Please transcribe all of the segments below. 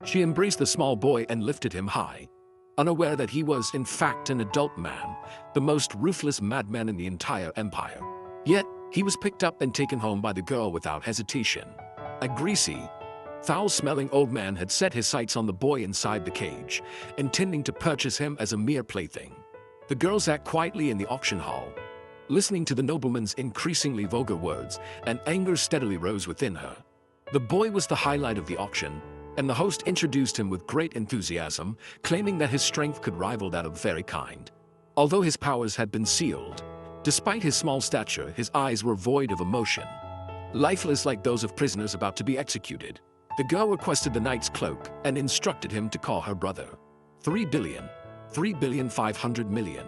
She embraced the small boy and lifted him high, unaware that he was in fact an adult man, the most ruthless madman in the entire empire. Yet, he was picked up and taken home by the girl without hesitation. A greasy, foul-smelling old man had set his sights on the boy inside the cage, intending to purchase him as a mere plaything. The girl sat quietly in the auction hall, listening to the nobleman's increasingly vulgar words, and anger steadily rose within her. The boy was the highlight of the auction, and the host introduced him with great enthusiasm, claiming that his strength could rival that of very kind. Although his powers had been sealed, despite his small stature, his eyes were void of emotion, lifeless like those of prisoners about to be executed. The girl requested the knight's cloak and instructed him to call her brother. 3 billion, 3,500 million.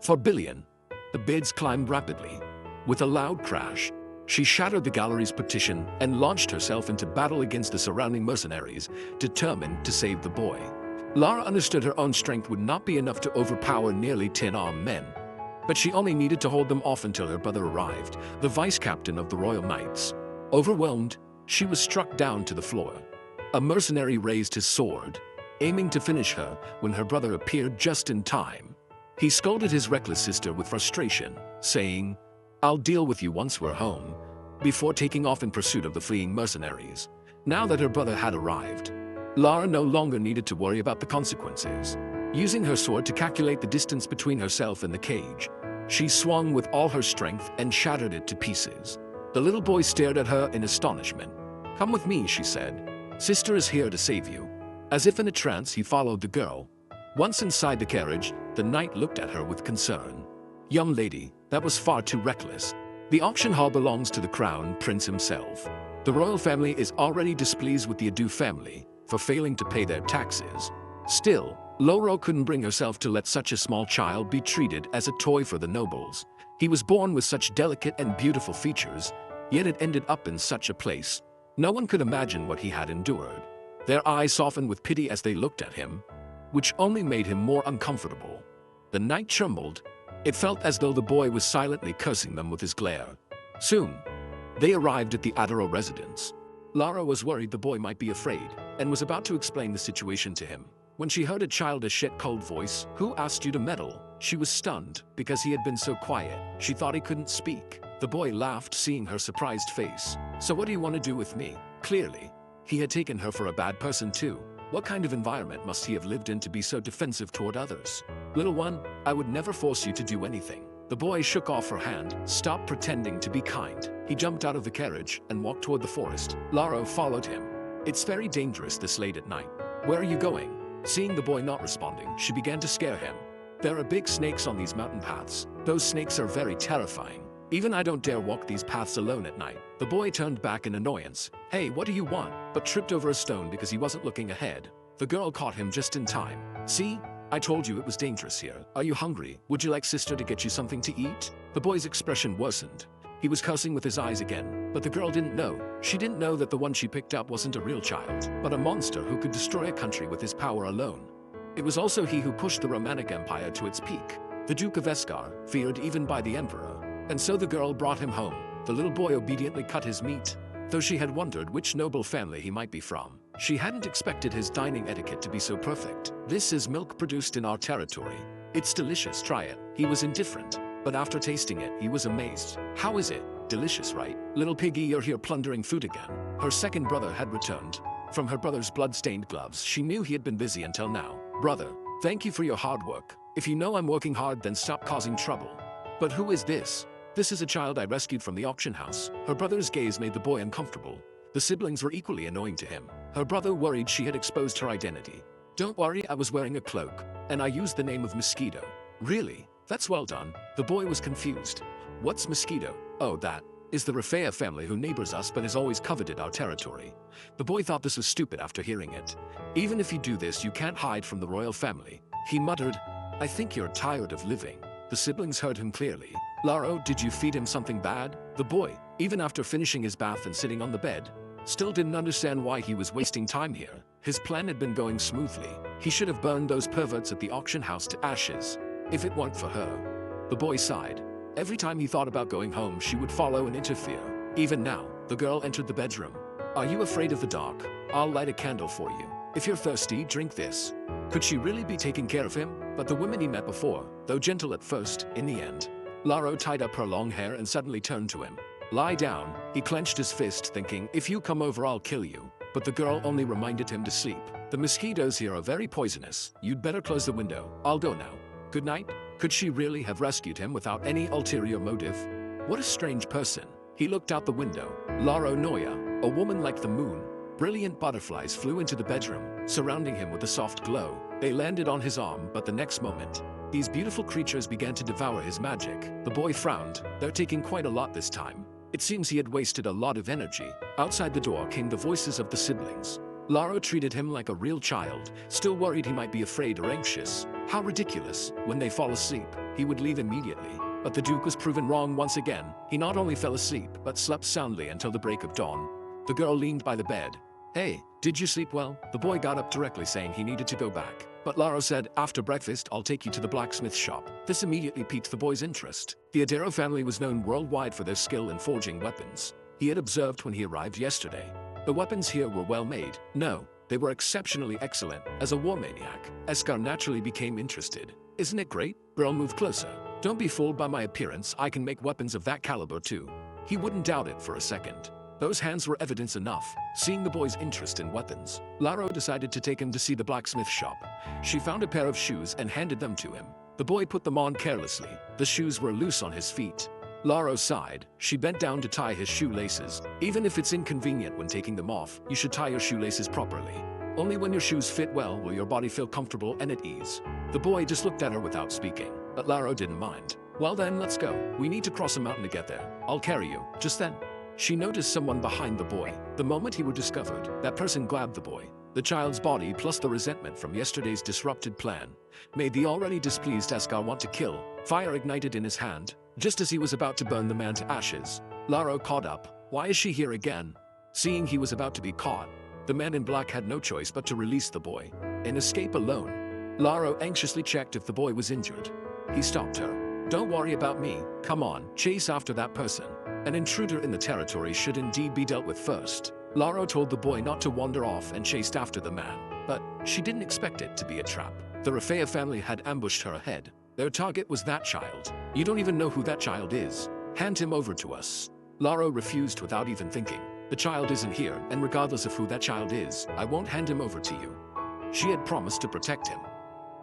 4 billion. The bids climbed rapidly. With a loud crash, she shattered the gallery's petition and launched herself into battle against the surrounding mercenaries, determined to save the boy. Lara understood her own strength would not be enough to overpower nearly 10 armed men, but she only needed to hold them off until her brother arrived, the vice-captain of the Royal Knights. Overwhelmed, she was struck down to the floor. A mercenary raised his sword, aiming to finish her when her brother appeared just in time. He scolded his reckless sister with frustration, saying, "I'll deal with you once we're home," before taking off in pursuit of the fleeing mercenaries. Now that her brother had arrived, Lara no longer needed to worry about the consequences. Using her sword to calculate the distance between herself and the cage, she swung with all her strength and shattered it to pieces. The little boy stared at her in astonishment. "Come with me," she said. "Sister is here to save you." As if in a trance, he followed the girl. Once inside the carriage, the knight looked at her with concern. "Young lady, that was far too reckless. The auction hall belongs to the crown prince himself. The royal family is already displeased with the Adu family for failing to pay their taxes. Still, Loro couldn't bring herself to let such a small child be treated as a toy for the nobles. He was born with such delicate and beautiful features, yet it ended up in such a place. No one could imagine what he had endured." Their eyes softened with pity as they looked at him, which only made him more uncomfortable. The knight trembled. It felt as though the boy was silently cursing them with his glare. Soon, they arrived at the Adaro residence. Lara was worried the boy might be afraid, and was about to explain the situation to him, when she heard a childish yet cold voice. "Who asked you to meddle?" She was stunned, because he had been so quiet. She thought he couldn't speak. The boy laughed, seeing her surprised face. "So what do you want to do with me?" Clearly, he had taken her for a bad person too. What kind of environment must he have lived in to be so defensive toward others? "Little one, I would never force you to do anything." The boy shook off her hand. "Stop pretending to be kind." He jumped out of the carriage and walked toward the forest. Lara followed him. "It's very dangerous this late at night. Where are you going?" Seeing the boy not responding, she began to scare him. "There are big snakes on these mountain paths. Those snakes are very terrifying. Even I don't dare walk these paths alone at night." The boy turned back in annoyance. "Hey, what do you want?" but tripped over a stone because he wasn't looking ahead. The girl caught him just in time. "See? I told you it was dangerous here. Are you hungry? Would you like sister to get you something to eat?" The boy's expression worsened. He was cursing with his eyes again, but the girl didn't know. She didn't know that the one she picked up wasn't a real child, but a monster who could destroy a country with his power alone. It was also he who pushed the Romantic Empire to its peak. The Duke of Eskar, feared even by the Emperor. And so the girl brought him home. The little boy obediently cut his meat, though she had wondered which noble family he might be from. She hadn't expected his dining etiquette to be so perfect. "This is milk produced in our territory. It's delicious, try it." He was indifferent, but after tasting it, he was amazed. "How is it? Delicious, right? Little piggy, you're here plundering food again." Her second brother had returned. From her brother's blood-stained gloves, she knew he had been busy until now. "Brother, thank you for your hard work. If you know I'm working hard, then stop causing trouble." "But who is this?" "This is a child I rescued from the auction house." Her brother's gaze made the boy uncomfortable. The siblings were equally annoying to him. Her brother worried she had exposed her identity. "Don't worry, I was wearing a cloak, and I used the name of Mosquito." "Really? That's well done." The boy was confused. "What's Mosquito?" "Oh, that is the Rafea family who neighbors us but has always coveted our territory." The boy thought this was stupid after hearing it. "Even if you do this, you can't hide from the royal family." He muttered, "I think you're tired of living." The siblings heard him clearly. "Laro, did you feed him something bad?" The boy, even after finishing his bath and sitting on the bed, still didn't understand why he was wasting time here. His plan had been going smoothly. He should have burned those perverts at the auction house to ashes, if it weren't for her. The boy sighed. Every time he thought about going home, she would follow and interfere. Even now, the girl entered the bedroom. "Are you afraid of the dark? I'll light a candle for you." If you're thirsty, drink this. Could she really be taking care of him? But the women he met before, though gentle at first, in the end. Laro tied up her long hair and suddenly turned to him. Lie down, he clenched his fist thinking, if you come over I'll kill you. But the girl only reminded him to sleep. The mosquitoes here are very poisonous. You'd better close the window. I'll go now. Good night. Could she really have rescued him without any ulterior motive? What a strange person. He looked out the window. Laro Noya, a woman like the moon. Brilliant butterflies flew into the bedroom, surrounding him with a soft glow. They landed on his arm, but the next moment, these beautiful creatures began to devour his magic. The boy frowned. They're taking quite a lot this time. It seems he had wasted a lot of energy. Outside the door came the voices of the siblings. Laro treated him like a real child, still worried he might be afraid or anxious. How ridiculous. When they fall asleep, he would leave immediately. But the Duke was proven wrong once again. He not only fell asleep, but slept soundly until the break of dawn. The girl leaned by the bed. Hey, did you sleep well? The boy got up directly saying he needed to go back. But Laro said, after breakfast, I'll take you to the blacksmith shop. This immediately piqued the boy's interest. The Adero family was known worldwide for their skill in forging weapons. He had observed when he arrived yesterday. The weapons here were well made. No, they were exceptionally excellent. As a war maniac, Eskar naturally became interested. Isn't it great? Girl, move closer. Don't be fooled by my appearance. I can make weapons of that caliber too. He wouldn't doubt it for a second. Those hands were evidence enough. Seeing the boy's interest in weapons, Laro decided to take him to see the blacksmith shop. She found a pair of shoes and handed them to him. The boy put them on carelessly. The shoes were loose on his feet. Laro sighed. She bent down to tie his shoelaces. Even if it's inconvenient when taking them off, you should tie your shoelaces properly. Only when your shoes fit well will your body feel comfortable and at ease. The boy just looked at her without speaking, but Laro didn't mind. Well then, let's go. We need to cross a mountain to get there. I'll carry you. Just then, she noticed someone behind the boy. The moment he was discovered, that person grabbed the boy. The child's body plus the resentment from yesterday's disrupted plan made the already displeased Eskar want to kill. Fire ignited in his hand, just as he was about to burn the man to ashes. Laro caught up. Why is she here again? Seeing he was about to be caught, the man in black had no choice but to release the boy and escape alone. Laro anxiously checked if the boy was injured. He stopped her. Don't worry about me. Come on, chase after that person. An intruder in the territory should indeed be dealt with first. Laro told the boy not to wander off and chased after the man, but she didn't expect it to be a trap. The Rafea family had ambushed her ahead. Their target was that child. You don't even know who that child is. Hand him over to us. Laro refused without even thinking. The child isn't here, and regardless of who that child is, I won't hand him over to you. She had promised to protect him.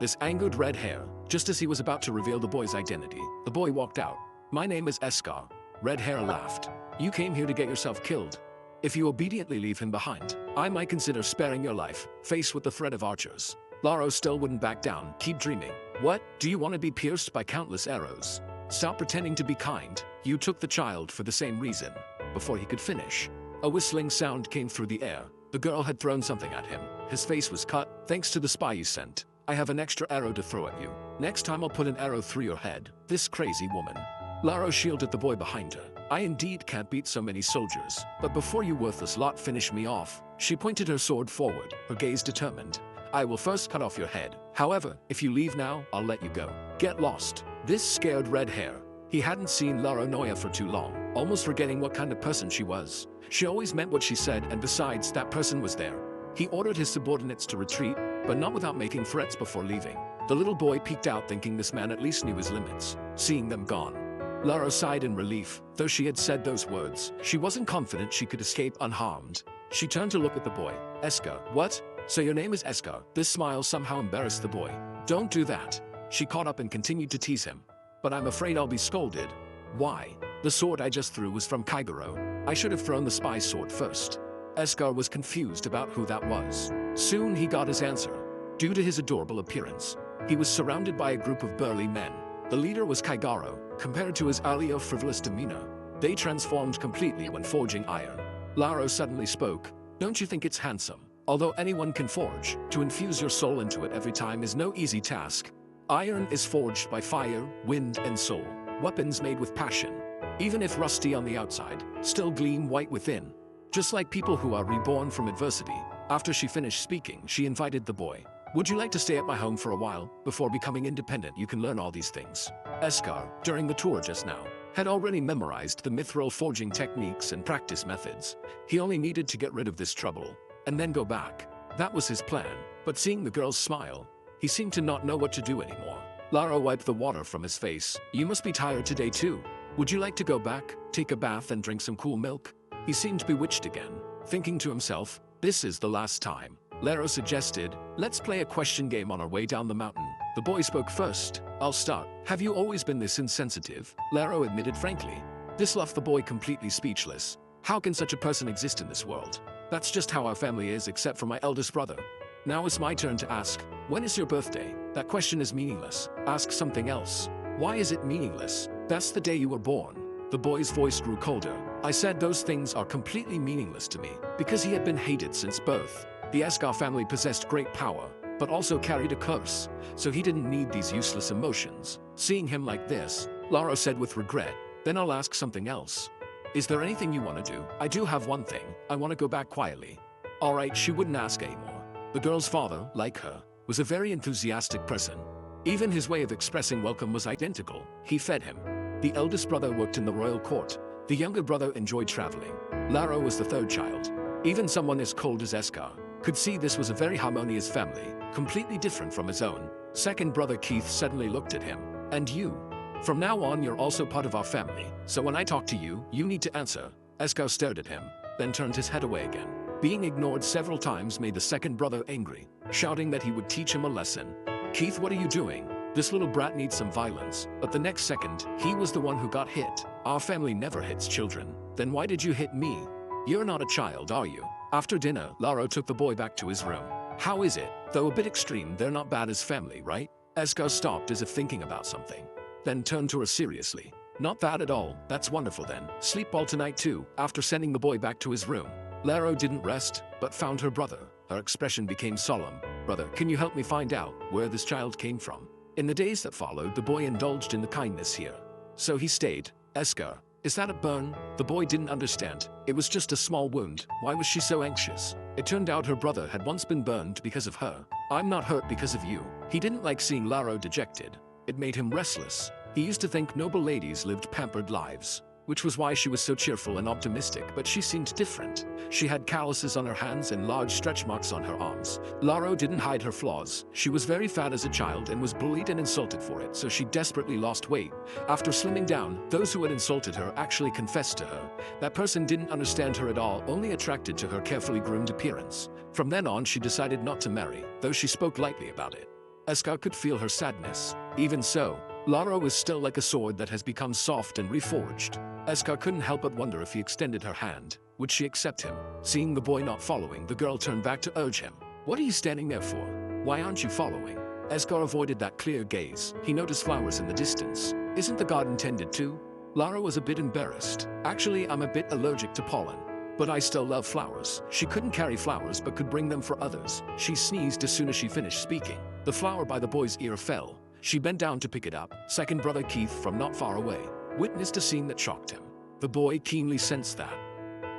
This angered red hair. Just as he was about to reveal the boy's identity, the boy walked out. My name is Eskar. Red hair laughed. You came here to get yourself killed. If you obediently leave him behind, I might consider sparing your life, faced with the threat of archers. Laro still wouldn't back down. Keep dreaming. What? Do you want to be pierced by countless arrows? Stop pretending to be kind. You took the child for the same reason. Before he could finish, a whistling sound came through the air. The girl had thrown something at him. His face was cut. Thanks to the spy you sent, I have an extra arrow to throw at you. Next time I'll put an arrow through your head. This crazy woman. Laro shielded the boy behind her. I indeed can't beat so many soldiers, but before you worthless lot finish me off. She pointed her sword forward, her gaze determined. I will first cut off your head. However, if you leave now, I'll let you go. Get lost. This scared red hair. He hadn't seen Laro Noya for too long, almost forgetting what kind of person she was. She always meant what she said, and besides, that person was there. He ordered his subordinates to retreat, but not without making threats before leaving. The little boy peeked out thinking this man at least knew his limits. Seeing them gone, Laro sighed in relief. Though she had said those words, she wasn't confident she could escape unharmed. She turned to look at the boy. Eskar. What? So your name is Eskar? This smile somehow embarrassed the boy. Don't do that. She caught up and continued to tease him. But I'm afraid I'll be scolded. Why? The sword I just threw was from Kaigoro. I should have thrown the spy's sword first. Eskar was confused about who that was. Soon he got his answer. Due to his adorable appearance, he was surrounded by a group of burly men. The leader was Kaigaro. Compared to his earlier frivolous demeanor, they transformed completely when forging iron. Laro suddenly spoke. Don't you think it's handsome? Although anyone can forge, to infuse your soul into it every time is no easy task. Iron is forged by fire, wind, and soul. Weapons made with passion, even if rusty on the outside, still gleam white within. Just like people who are reborn from adversity. After she finished speaking, she invited the boy. Would you like to stay at my home for a while? Before becoming independent, you can learn all these things. Eskar, during the tour just now, had already memorized the mithril forging techniques and practice methods. He only needed to get rid of this trouble, and then go back. That was his plan, but seeing the girl's smile, he seemed to not know what to do anymore. Lara wiped the water from his face. You must be tired today too. Would you like to go back, take a bath and drink some cool milk? He seemed bewitched again, thinking to himself, this is the last time. Lara suggested, let's play a question game on our way down the mountain. The boy spoke first. I'll start. Have you always been this insensitive? Lara admitted frankly. This left the boy completely speechless. How can such a person exist in this world? That's just how our family is, except for my eldest brother. Now it's my turn to ask, when is your birthday? That question is meaningless. Ask something else. Why is it meaningless? That's the day you were born. The boy's voice grew colder. I said those things are completely meaningless to me, because he had been hated since birth. The Eskar family possessed great power, but also carried a curse, so he didn't need these useless emotions. Seeing him like this, Lara said with regret, then I'll ask something else. Is there anything you want to do? I do have one thing. I want to go back quietly. Alright, she wouldn't ask anymore. The girl's father, like her, was a very enthusiastic person. Even his way of expressing welcome was identical. He fed him. The eldest brother worked in the royal court. The younger brother enjoyed traveling. Lara was the third child. Even someone as cold as Eskar could see this was a very harmonious family, completely different from his own. Second brother Keith suddenly looked at him. And you? From now on you're also part of our family, so when I talk to you, you need to answer. Eskar stared at him, then turned his head away again. Being ignored several times made the second brother angry, shouting that he would teach him a lesson. Keith, what are you doing? This little brat needs some violence. But the next second, he was the one who got hit. Our family never hits children. Then why did you hit me? You're not a child, are you? After dinner, Lara took the boy back to his room. How is it? Though a bit extreme, they're not bad as family, right? Eskar stopped as if thinking about something, then turned to her seriously. Not bad at all. That's wonderful then. Sleep well tonight too. After sending the boy back to his room, Lara didn't rest, but found her brother. Her expression became solemn. Brother, can you help me find out where this child came from? In the days that followed, the boy indulged in the kindness here. So he stayed. Eskar, is that a burn? The boy didn't understand. It was just a small wound. Why was she so anxious? It turned out her brother had once been burned because of her. I'm not hurt because of you. He didn't like seeing Lara dejected. It made him restless. He used to think noble ladies lived pampered lives, which was why she was so cheerful and optimistic, but she seemed different. She had calluses on her hands and large stretch marks on her arms. Lara didn't hide her flaws. She was very fat as a child and was bullied and insulted for it, so she desperately lost weight. After slimming down, those who had insulted her actually confessed to her. That person didn't understand her at all, only attracted to her carefully groomed appearance. From then on, she decided not to marry, though she spoke lightly about it. Eskar could feel her sadness. Even so, Lara was still like a sword that has become soft and reforged. Eskar couldn't help but wonder if he extended her hand, would she accept him? Seeing the boy not following, the girl turned back to urge him. What are you standing there for? Why aren't you following? Eskar avoided that clear gaze. He noticed flowers in the distance. Isn't the garden tended to? Lara was a bit embarrassed. Actually, I'm a bit allergic to pollen, but I still love flowers. She couldn't carry flowers but could bring them for others. She sneezed as soon as she finished speaking. The flower by the boy's ear fell. She bent down to pick it up. Second brother Keith, from not far away, witnessed a scene that shocked him. The boy keenly sensed that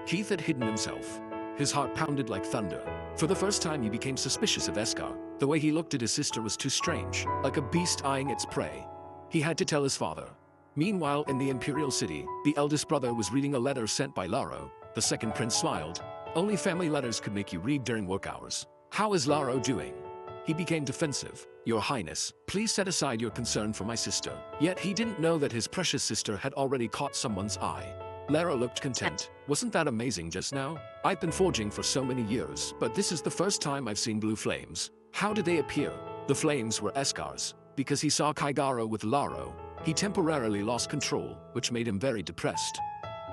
Keith had hidden himself. His heart pounded like thunder. For the first time he became suspicious of Eskar. The way he looked at his sister was too strange, like a beast eyeing its prey. He had to tell his father. Meanwhile, in the Imperial City, the eldest brother was reading a letter sent by Lara. The second prince smiled. Only family letters could make you read during work hours. How is Lara doing? He became defensive. Your Highness, please set aside your concern for my sister. Yet he didn't know that his precious sister had already caught someone's eye. Lara looked content. Wasn't that amazing just now? I've been forging for so many years, but this is the first time I've seen blue flames. How did they appear? The flames were Eskar's. Because he saw Kaigara with Laro, he temporarily lost control, which made him very depressed.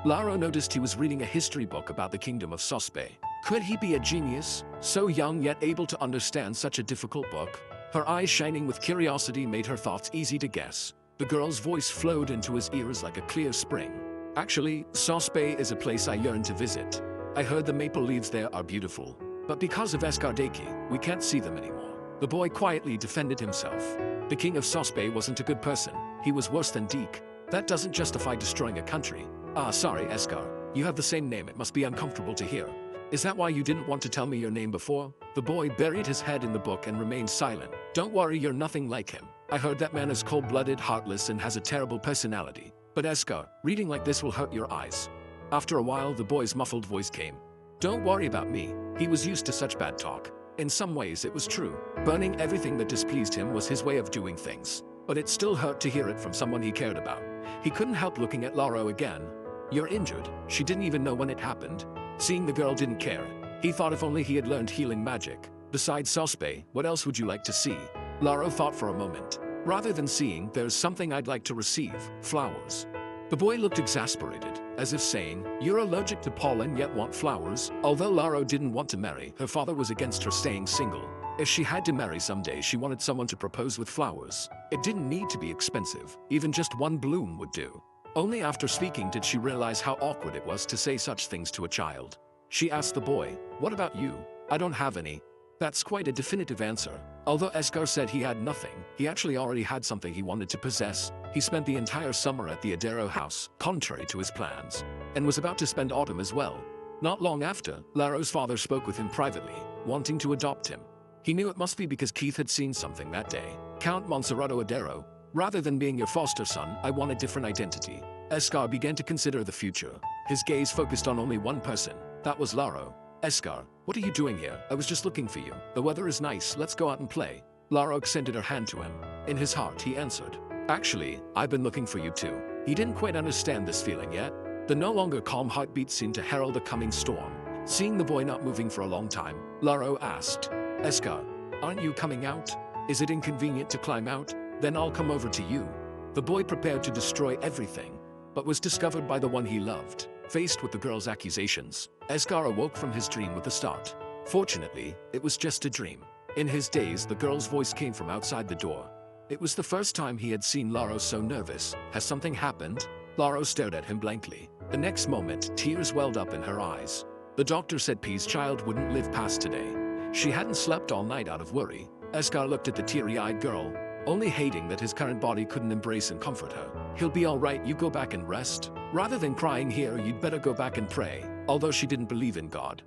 Laro noticed he was reading a history book about the kingdom of Sospe. Could he be a genius? So young yet able to understand such a difficult book? Her eyes shining with curiosity made her thoughts easy to guess. The girl's voice flowed into his ears like a clear spring. Actually, Sospe is a place I yearn to visit. I heard the maple leaves there are beautiful. But because of Eskardaki, we can't see them anymore. The boy quietly defended himself. The king of Sospe wasn't a good person. He was worse than Deke. That doesn't justify destroying a country. Ah, sorry, Eskar. You have the same name. It must be uncomfortable to hear. Is that why you didn't want to tell me your name before? The boy buried his head in the book and remained silent. Don't worry, you're nothing like him. I heard that man is cold-blooded, heartless, and has a terrible personality. But Eskar, reading like this will hurt your eyes. After a while, the boy's muffled voice came. Don't worry about me. He was used to such bad talk. In some ways it was true. Burning everything that displeased him was his way of doing things. But it still hurt to hear it from someone he cared about. He couldn't help looking at Laro again. "You're injured." She didn't even know when it happened. Seeing the girl didn't care. He thought if only he had learned healing magic. Besides Sospe, what else would you like to see? Laro thought for a moment. Rather than seeing, "There's something I'd like to receive, flowers." The boy looked exasperated, as if saying, "You're allergic to pollen yet want flowers?" Although Laro didn't want to marry, her father was against her staying single. If she had to marry someday, she wanted someone to propose with flowers. It didn't need to be expensive, even just one bloom would do. Only after speaking did she realize how awkward it was to say such things to a child. She asked the boy, "What about you?" "I don't have any." That's quite a definitive answer. Although Escar said he had nothing, he actually already had something he wanted to possess. He spent the entire summer at the Adero house, contrary to his plans, and was about to spend autumn as well. Not long after, Laro's father spoke with him privately, wanting to adopt him. He knew it must be because Keith had seen something that day. "Count Monserrato Adero, rather than being your foster son, I want a different identity." Escar began to consider the future. His gaze focused on only one person. That was Laro. "Escar, what are you doing here? I was just looking for you. The weather is nice, let's go out and play." Laro extended her hand to him. In his heart, he answered, "Actually, I've been looking for you too." He didn't quite understand this feeling yet. The no longer calm heartbeat seemed to herald a coming storm. Seeing the boy not moving for a long time, Laro asked, "Escar, aren't you coming out? Is it inconvenient to climb out? Then I'll come over to you." The boy prepared to destroy everything, but was discovered by the one he loved. Faced with the girl's accusations, Escar awoke from his dream with a start. Fortunately, it was just a dream. In his daze, the girl's voice came from outside the door. It was the first time he had seen Laro so nervous. "Has something happened?" Laro stared at him blankly. The next moment, tears welled up in her eyes. The doctor said P's child wouldn't live past today. She hadn't slept all night out of worry. Escar looked at the teary-eyed girl, only hating that his current body couldn't embrace and comfort her. "He'll be all right, you go back and rest. Rather than crying here, you'd better go back and pray." Although she didn't believe in God,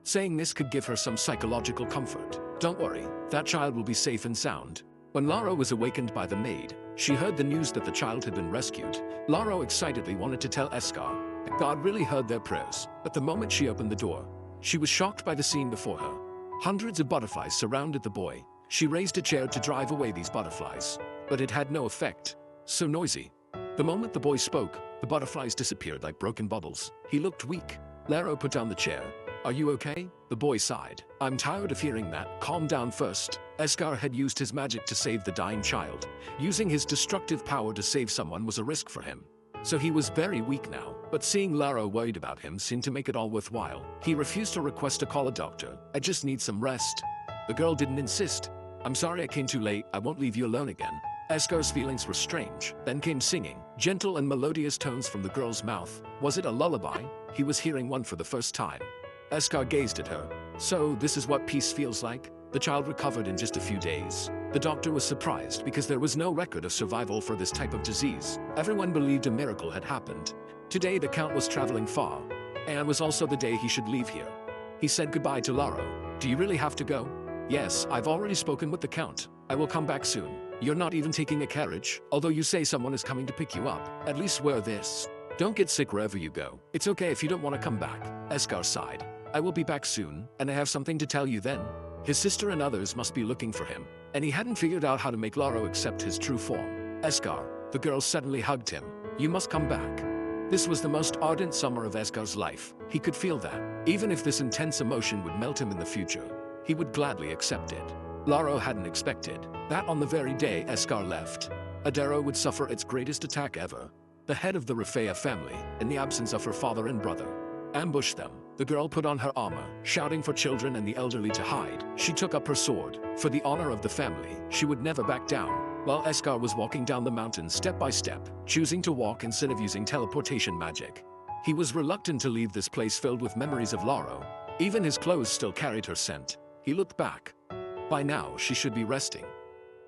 saying this could give her some psychological comfort. "Don't worry, that child will be safe and sound." When Laro was awakened by the maid, she heard the news that the child had been rescued. Laro excitedly wanted to tell Escar that God really heard their prayers, but the moment she opened the door, she was shocked by the scene before her. Hundreds of butterflies surrounded the boy. She raised a chair to drive away these butterflies, but it had no effect. So noisy. The moment the boy spoke, the butterflies disappeared like broken bubbles. He looked weak. Laro put down the chair. "Are you okay?" The boy sighed. "I'm tired of hearing that. Calm down first." Escar had used his magic to save the dying child. Using his destructive power to save someone was a risk for him. So he was very weak now, but seeing Laro worried about him seemed to make it all worthwhile. He refused to request to call a doctor. "I just need some rest." The girl didn't insist. "I'm sorry I came too late, I won't leave you alone again." Escar's feelings were strange. Then came singing, gentle and melodious tones from the girl's mouth. Was it a lullaby? He was hearing one for the first time. Escar gazed at her. "So, this is what peace feels like?" The child recovered in just a few days. The doctor was surprised because there was no record of survival for this type of disease. Everyone believed a miracle had happened. Today the Count was traveling far, and was also the day he should leave here. He said goodbye to Laro. "Do you really have to go?" "Yes, I've already spoken with the Count. I will come back soon." "You're not even taking a carriage? Although you say someone is coming to pick you up. At least wear this. Don't get sick wherever you go. It's okay if you don't want to come back." Escar sighed. "I will be back soon, and I have something to tell you then." His sister and others must be looking for him, and he hadn't figured out how to make Laro accept his true form. "Escar," the girl suddenly hugged him. "You must come back." This was the most ardent summer of Escar's life. He could feel that. Even if this intense emotion would melt him in the future, he would gladly accept it. Laro hadn't expected that on the very day Escar left, Adero would suffer its greatest attack ever. The head of the Rafea family, in the absence of her father and brother, ambushed them. The girl put on her armor, shouting for children and the elderly to hide. She took up her sword. For the honor of the family, she would never back down. While Escar was walking down the mountain step by step, choosing to walk instead of using teleportation magic, he was reluctant to leave this place filled with memories of Laro. Even his clothes still carried her scent. He looked back. By now, she should be resting.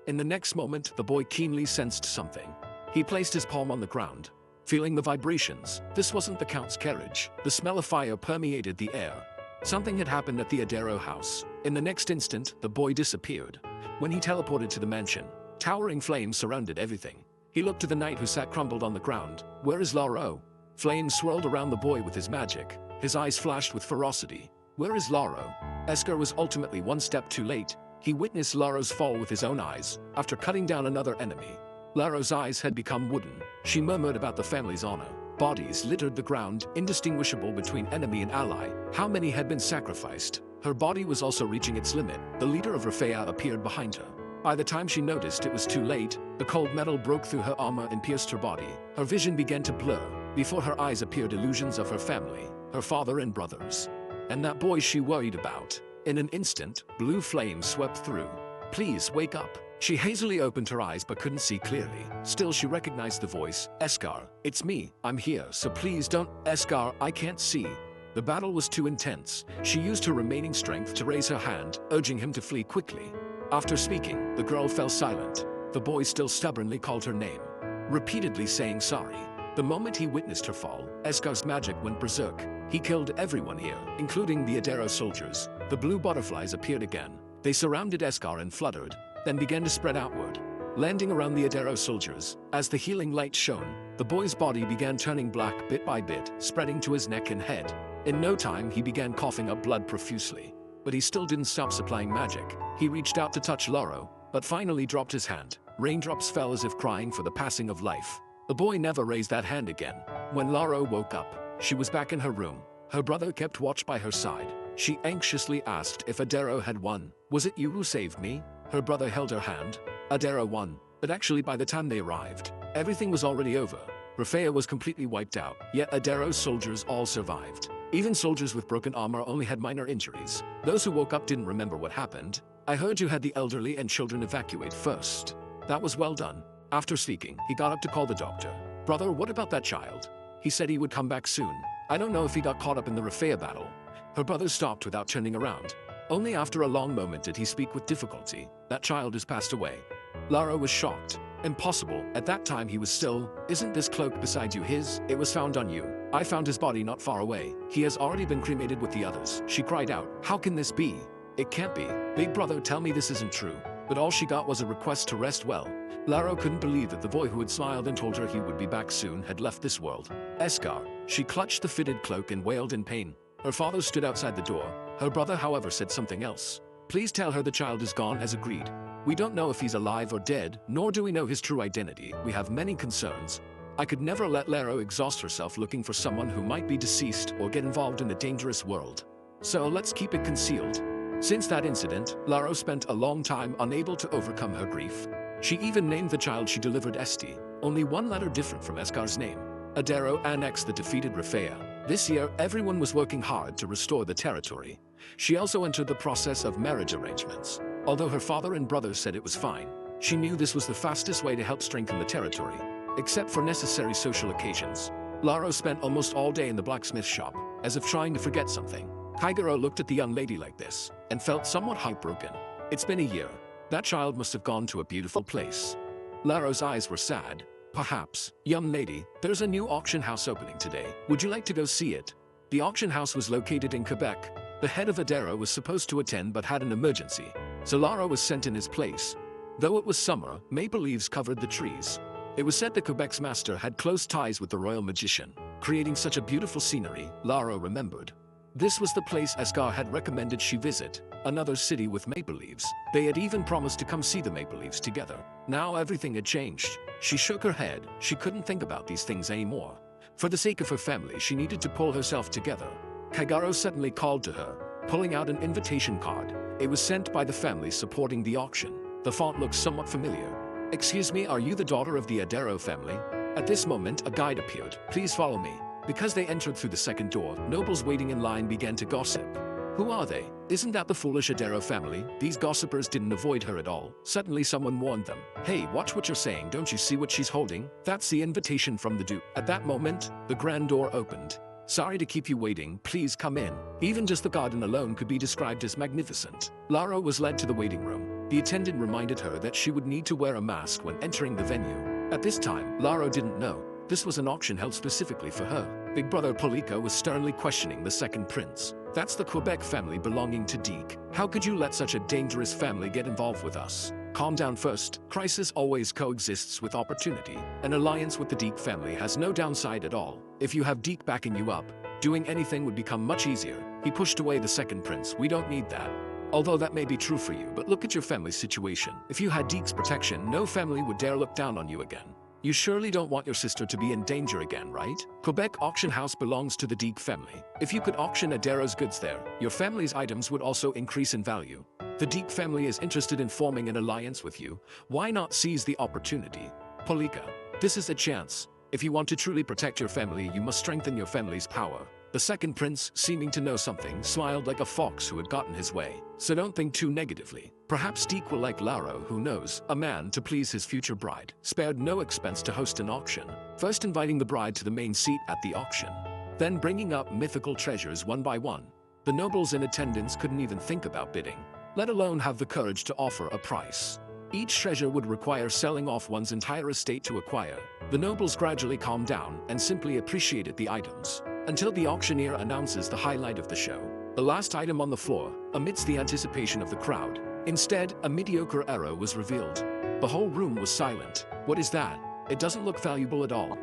In the next moment, the boy keenly sensed something. He placed his palm on the ground, feeling the vibrations. This wasn't the Count's carriage. The smell of fire permeated the air. Something had happened at the Adero house. In the next instant, the boy disappeared. When he teleported to the mansion, towering flames surrounded everything. He looked to the knight who sat crumpled on the ground. "Where is Laro?" Flames swirled around the boy with his magic. His eyes flashed with ferocity. Where is Laro? Esker was ultimately one step too late. He witnessed Laro's fall with his own eyes, after cutting down another enemy. Laro's eyes had become wooden. She murmured about the family's honor. Bodies littered the ground, indistinguishable between enemy and ally. How many had been sacrificed? Her body was also reaching its limit. The leader of Rafea appeared behind her. By the time she noticed it was too late, the cold metal broke through her armor and pierced her body. Her vision began to blur. Before her eyes appeared illusions of her family, her father and brothers. And that boy she worried about. In an instant, blue flames swept through. Please wake up. She hazily opened her eyes but couldn't see clearly. Still, she recognized the voice. Esker, it's me. I'm here, so please don't. Esker, I can't see. The battle was too intense. She used her remaining strength to raise her hand, urging him to flee quickly. After speaking, the girl fell silent. The boy still stubbornly called her name, repeatedly saying sorry. The moment he witnessed her fall, Eskar's magic went berserk. He killed everyone here, including the Adero soldiers. The blue butterflies appeared again. They surrounded Esker and fluttered, then began to spread outward, landing around the Adero soldiers. As the healing light shone, the boy's body began turning black bit by bit, spreading to his neck and head. In no time, he began coughing up blood profusely. But he still didn't stop supplying magic. He reached out to touch Laro, but finally dropped his hand. Raindrops fell as if crying for the passing of life. The boy never raised that hand again. When Laro woke up, she was back in her room. Her brother kept watch by her side. She anxiously asked if Adero had won. Was it you who saved me? Her brother held her hand. Adero won, but actually by the time they arrived, everything was already over. Rafea was completely wiped out, yet Adero's soldiers all survived. Even soldiers with broken armor only had minor injuries. Those who woke up didn't remember what happened. I heard you had the elderly and children evacuate first. That was well done. After speaking, he got up to call the doctor. Brother, what about that child? He said he would come back soon. I don't know if he got caught up in the Rafea battle. Her brother stopped without turning around. Only after a long moment did he speak with difficulty. That child has passed away. Lara was shocked. Impossible. At that time he was still. Isn't this cloak beside you his? It was found on you. I found his body not far away. He has already been cremated with the others. She cried out. How can this be? It can't be. Big brother, tell me this isn't true. But all she got was a request to rest well. Laro couldn't believe that the boy who had smiled and told her he would be back soon had left this world. Esker. She clutched the fitted cloak and wailed in pain. Her father stood outside the door. Her brother, however, said something else. Please tell her the child is gone as agreed. We don't know if he's alive or dead, nor do we know his true identity. We have many concerns. I could never let Laro exhaust herself looking for someone who might be deceased or get involved in the dangerous world. So let's keep it concealed. Since that incident, Laro spent a long time unable to overcome her grief. She even named the child she delivered Esti, only one letter different from Eskar's name. Adero annexed the defeated Rafea. This year, everyone was working hard to restore the territory. She also entered the process of marriage arrangements. Although her father and brothers said it was fine, she knew this was the fastest way to help strengthen the territory. Except for necessary social occasions, Laro spent almost all day in the blacksmith shop, as if trying to forget something. Kaigoro looked at the young lady like this, and felt somewhat heartbroken. It's been a year. That child must have gone to a beautiful place. Laro's eyes were sad. Perhaps. Young lady, there's a new auction house opening today. Would you like to go see it? The auction house was located in Quebec. The head of Adero was supposed to attend but had an emergency, so Lara was sent in his place. Though it was summer, maple leaves covered the trees. It was said that Quebec's master had close ties with the royal magician, creating such a beautiful scenery. Lara remembered. This was the place Esker had recommended she visit, another city with maple leaves. They had even promised to come see the maple leaves together. Now everything had changed. She shook her head. She couldn't think about these things anymore. For the sake of her family, she needed to pull herself together. Kaigoro suddenly called to her, pulling out an invitation card. It was sent by the family supporting the auction. The font looked somewhat familiar. Excuse me, are you the daughter of the Adero family? At this moment, a guide appeared. Please follow me. Because they entered through the second door, nobles waiting in line began to gossip. Who are they? Isn't that the foolish Adero family? These gossipers didn't avoid her at all. Suddenly someone warned them. Hey, watch what you're saying. Don't you see what she's holding? That's the invitation from the Duke. At that moment, the grand door opened. Sorry to keep you waiting. Please come in. Even just the garden alone could be described as magnificent. Lara was led to the waiting room. The attendant reminded her that she would need to wear a mask when entering the venue. At this time, Lara didn't know. This was an auction held specifically for her. Big brother Polika was sternly questioning the second prince. That's the Quebec family belonging to Deke. How could you let such a dangerous family get involved with us? Calm down first. Crisis always coexists with opportunity. An alliance with the Deke family has no downside at all. If you have Deke backing you up, Doing anything would become much easier. He pushed away the second prince. We don't need that. Although that may be true for you, but look at your family's situation. If you had Deke's protection, no family would dare look down on you again. You surely don't want your sister to be in danger again, right? Quebec Auction House belongs to the Deke family. If you could auction Adara's goods there, your family's items would also increase in value. The Deke family is interested in forming an alliance with you. Why not seize the opportunity? Polika, this is a chance. If you want to truly protect your family, you must strengthen your family's power. The second prince, seeming to know something, smiled like a fox who had gotten his way. So don't think too negatively. Perhaps Deke will like Laro, who knows, a man to please his future bride. Spared no expense to host an auction. First inviting the bride to the main seat at the auction. Then bringing up mythical treasures one by one. The nobles in attendance couldn't even think about bidding, let alone have the courage to offer a price. Each treasure would require selling off one's entire estate to acquire. The nobles gradually calmed down and simply appreciated the items, until the auctioneer announces the highlight of the show. The last item on the floor, amidst the anticipation of the crowd. Instead, a mediocre arrow was revealed. The whole room was silent. What is that? It doesn't look valuable at all.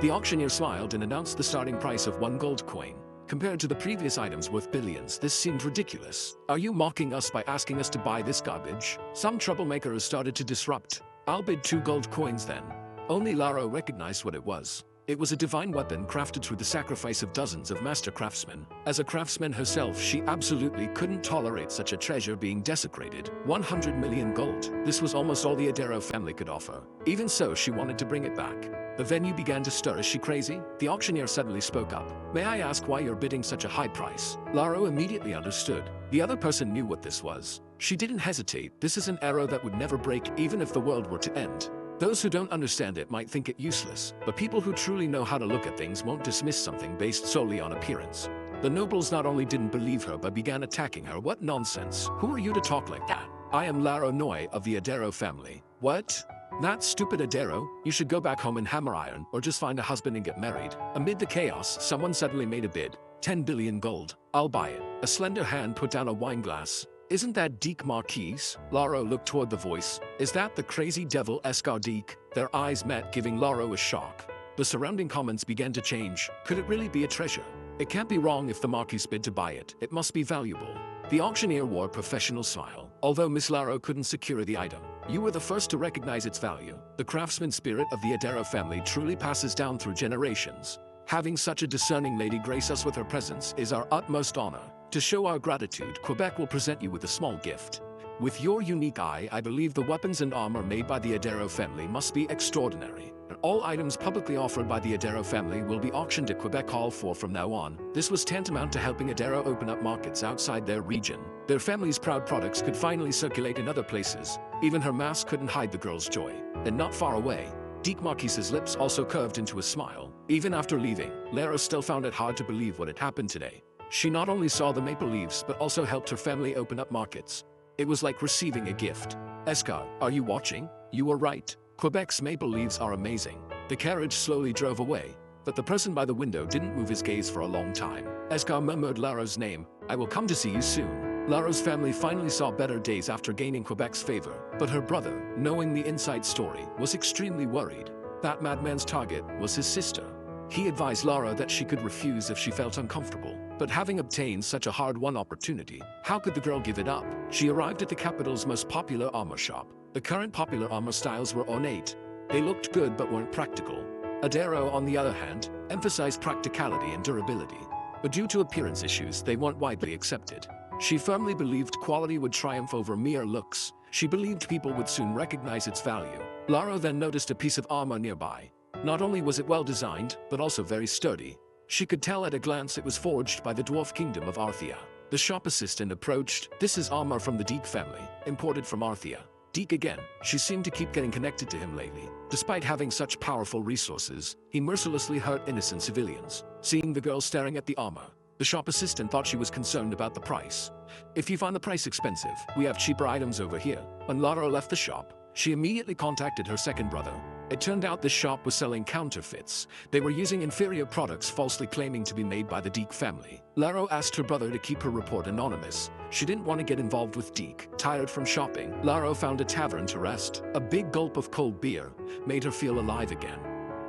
The auctioneer smiled and announced the starting price of 1 gold coin. Compared to the previous items worth billions, this seemed ridiculous. Are you mocking us by asking us to buy this garbage? Some troublemaker has started to disrupt. I'll bid 2 gold coins then. Only Laro recognized what it was. It was a divine weapon crafted through the sacrifice of dozens of master craftsmen. As a craftsman herself, she absolutely couldn't tolerate such a treasure being desecrated. 100 million gold. This was almost all the Adaro family could offer. Even so, she wanted to bring it back. The venue began to stir. Is she crazy? The auctioneer suddenly spoke up. May I ask why you're bidding such a high price? Laro immediately understood. The other person knew what this was. She didn't hesitate. This is an arrow that would never break even if the world were to end. Those who don't understand it might think it useless, but people who truly know how to look at things won't dismiss something based solely on appearance. The nobles not only didn't believe her but began attacking her. What nonsense. Who are you to talk like that? I am Laro Noi of the Adaro family. What? That stupid Adaro? You should go back home and hammer iron, or just find a husband and get married. Amid the chaos, someone suddenly made a bid. 10 billion gold. I'll buy it. A slender hand put down a wine glass. Isn't that Deke Marquise? Laro looked toward the voice. Is that the crazy devil Escar Deke? Their eyes met, giving Laro a shock. The surrounding comments began to change. Could it really be a treasure? It can't be wrong if the Marquis bid to buy it. It must be valuable. The auctioneer wore a professional smile. Although Miss Laro couldn't secure the item, you were the first to recognize its value. The craftsman spirit of the Adaro family truly passes down through generations. Having such a discerning lady grace us with her presence is our utmost honor. To show our gratitude, Quebec will present you with a small gift. With your unique eye, I believe the weapons and armor made by the Adaro family must be extraordinary. All items publicly offered by the Adaro family will be auctioned at Quebec Hall from now on. This was tantamount to helping Adaro open up markets outside their region. Their family's proud products could finally circulate in other places. Even her mask couldn't hide the girl's joy. And not far away, Deke Marquise's lips also curved into a smile. Even after leaving, Laro still found it hard to believe what had happened today. She not only saw the maple leaves but also helped her family open up markets. It was like receiving a gift. Escar, are you watching? You were right. Quebec's maple leaves are amazing. The carriage slowly drove away, but the person by the window didn't move his gaze for a long time. Escar murmured Laro's name. I will come to see you soon. Laro's family finally saw better days after gaining Quebec's favor, but her brother, knowing the inside story, was extremely worried. That madman's target was his sister. He advised Lara that she could refuse if she felt uncomfortable. But having obtained such a hard-won opportunity, how could the girl give it up? She arrived at the capital's most popular armor shop. The current popular armor styles were ornate. They looked good but weren't practical. Adaro, on the other hand, emphasized practicality and durability. But due to appearance issues, they weren't widely accepted. She firmly believed quality would triumph over mere looks. She believed people would soon recognize its value. Lara then noticed a piece of armor nearby. Not only was it well designed, but also very sturdy. She could tell at a glance it was forged by the dwarf kingdom of Arthia. The shop assistant approached. This is armor from the Deke family, imported from Arthia. Deke again. She seemed to keep getting connected to him lately. Despite having such powerful resources, he mercilessly hurt innocent civilians. Seeing the girl staring at the armor, the shop assistant thought she was concerned about the price. If you find the price expensive, we have cheaper items over here. When Lara left the shop, she immediately contacted her second brother. It turned out this shop was selling counterfeits. They were using inferior products falsely claiming to be made by the Deke family. Laro asked her brother to keep her report anonymous. She didn't want to get involved with Deke. Tired from shopping, Laro found a tavern to rest. A big gulp of cold beer made her feel alive again.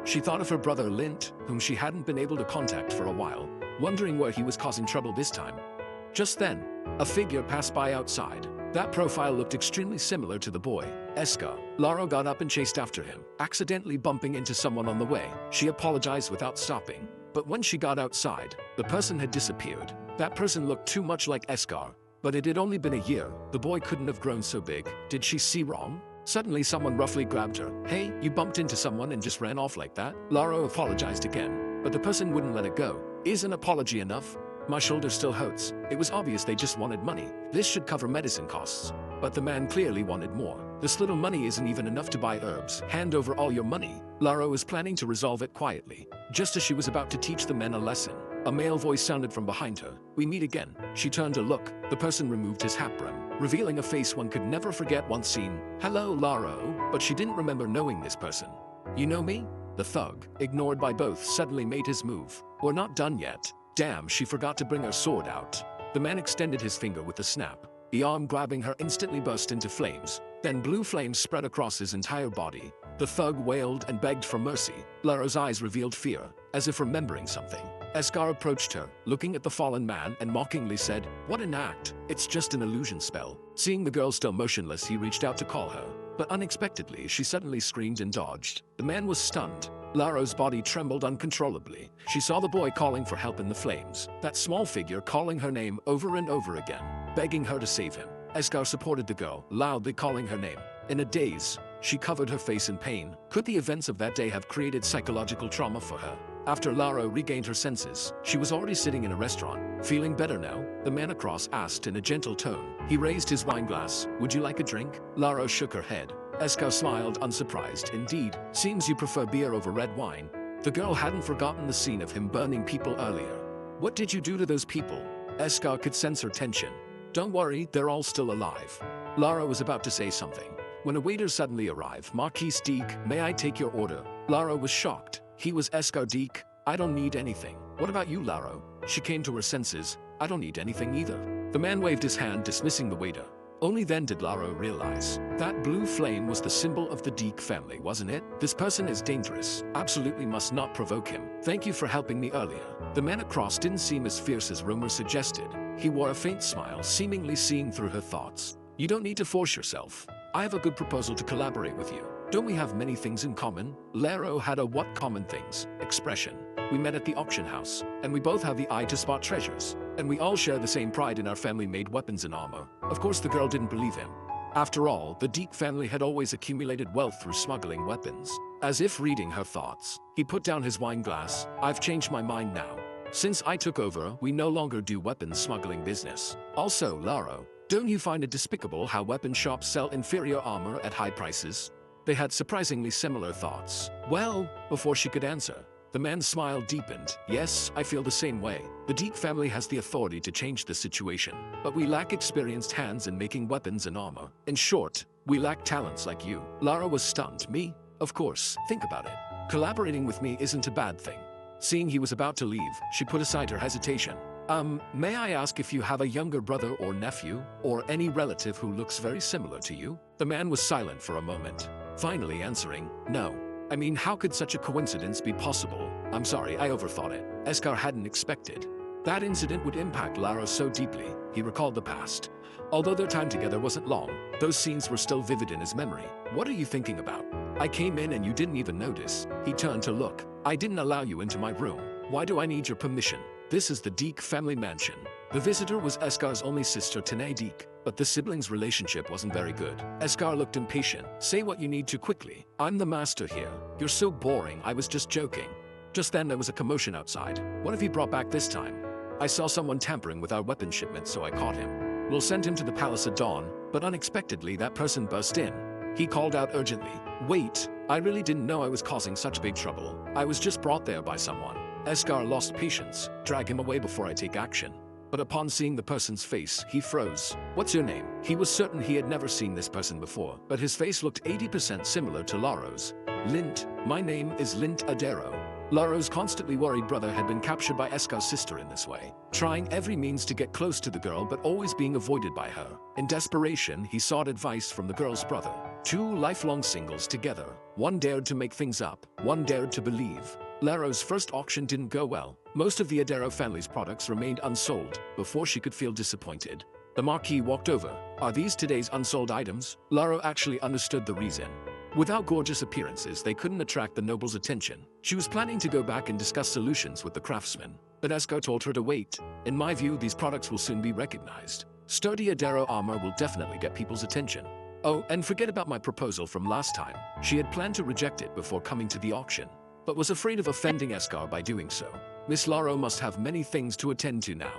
She thought of her brother Lint, whom she hadn't been able to contact for a while. wondering where he was causing trouble this time. Just then, a figure passed by outside. That profile looked extremely similar to the boy, Eska. Lara got up and chased after him, accidentally bumping into someone on the way. She apologized without stopping. But when she got outside, the person had disappeared. That person looked too much like Eskar. But it had only been a year. The boy couldn't have grown so big. Did she see wrong? Suddenly someone roughly grabbed her. Hey, you bumped into someone and just ran off like that? Lara apologized again, but the person wouldn't let it go. Is an apology enough? My shoulder still hurts. It was obvious they just wanted money. This should cover medicine costs. But the man clearly wanted more. This little money isn't even enough to buy herbs. Hand over all your money. Lara was planning to resolve it quietly, just as she was about to teach the men a lesson. A male voice sounded from behind her. We meet again. She turned to look. The person removed his hat brim, revealing a face one could never forget once seen. Hello, Laro. But she didn't remember knowing this person. You know me? The thug, ignored by both, suddenly made his move. We're not done yet. Damn, she forgot to bring her sword out. The man extended his finger with a snap. The arm grabbing her instantly burst into flames. Then blue flames spread across his entire body. The thug wailed and begged for mercy. Lara's eyes revealed fear, as if remembering something. Eskar approached her, looking at the fallen man, and mockingly said, "What an act! It's just an illusion spell." Seeing the girl still motionless, he reached out to call her. But unexpectedly, she suddenly screamed and dodged. The man was stunned. Lara's body trembled uncontrollably. She saw the boy calling for help in the flames. That small figure calling her name over and over again, begging her to save him. Eskar supported the girl, loudly calling her name. In a daze, she covered her face in pain. Could the events of that day have created psychological trauma for her? After Lara regained her senses, she was already sitting in a restaurant. Feeling better now? The man across asked in a gentle tone. He raised his wine glass. Would you like a drink? Lara shook her head. Eskar smiled, unsurprised. Indeed, seems you prefer beer over red wine. The girl hadn't forgotten the scene of him burning people earlier. What did you do to those people? Eskar could sense her tension. Don't worry, they're all still alive. Lara was about to say something when a waiter suddenly arrived. Marquis Deek, may I take your order? Lara was shocked. He was Eskar Deek. I don't need anything. What about you, Lara? She came to her senses. I don't need anything either. The man waved his hand, dismissing the waiter. Only then did Lara realize that blue flame was the symbol of the Deek family, wasn't it? This person is dangerous. Absolutely must not provoke him. Thank you for helping me earlier. The man across didn't seem as fierce as rumor suggested. He wore a faint smile, seemingly seeing through her thoughts. You don't need to force yourself. I have a good proposal to collaborate with you. Don't we have many things in common? Laro had a what common things expression. We met at the auction house, and we both have the eye to spot treasures. And we all share the same pride in our family-made weapons and armor. Of course, the girl didn't believe him. After all, the Deek family had always accumulated wealth through smuggling weapons. As if reading her thoughts, he put down his wine glass. I've changed my mind now. Since I took over, we no longer do weapons smuggling business. Also, Laro, don't you find it despicable how weapon shops sell inferior armor at high prices? They had surprisingly similar thoughts. Well, before she could answer, the man's smile deepened. Yes, I feel the same way. The Deek family has the authority to change the situation, but we lack experienced hands in making weapons and armor. In short, we lack talents like you. Lara was stunned. Me? Of course, think about it. Collaborating with me isn't a bad thing. Seeing he was about to leave, she put aside her hesitation. May I ask if you have a younger brother or nephew, or any relative who looks very similar to you? The man was silent for a moment, finally answering, no. I mean, how could such a coincidence be possible? I'm sorry, I overthought it. Eskar hadn't expected that incident would impact Lara so deeply. He recalled the past. Although their time together wasn't long, those scenes were still vivid in his memory. What are you thinking about? I came in and you didn't even notice. He turned to look. I didn't allow you into my room. Why do I need your permission? This is the Deek family mansion. The visitor was Eskar's only sister, Tanae Deek, but the siblings' relationship wasn't very good. Eskar looked impatient. Say what you need to quickly. I'm the master here. You're so boring, I was just joking. Just then there was a commotion outside. What have you brought back this time? I saw someone tampering with our weapon shipment, so I caught him. We'll send him to the palace at dawn, but unexpectedly that person burst in. He called out urgently. Wait, I really didn't know I was causing such big trouble. I was just brought there by someone. Eskar lost patience. Drag him away before I take action. But upon seeing the person's face, he froze. What's your name? He was certain he had never seen this person before, but his face looked 80% similar to Laro's. Lint. My name is Lint Adero. Laro's constantly worried brother had been captured by Eskar's sister in this way, trying every means to get close to the girl but always being avoided by her. In desperation, he sought advice from the girl's brother. Two lifelong singles together. One dared to make things up, one dared to believe. Laro's first auction didn't go well. Most of the Adero family's products remained unsold before she could feel disappointed. The Marquis walked over. Are these today's unsold items? Laro actually understood the reason. Without gorgeous appearances, they couldn't attract the noble's attention. She was planning to go back and discuss solutions with the craftsman, but Escar told her to wait. In my view, these products will soon be recognized. Sturdy Adero armor will definitely get people's attention. Oh, and forget about my proposal from last time. She had planned to reject it before coming to the auction, but was afraid of offending Escar by doing so. Miss Laro must have many things to attend to now.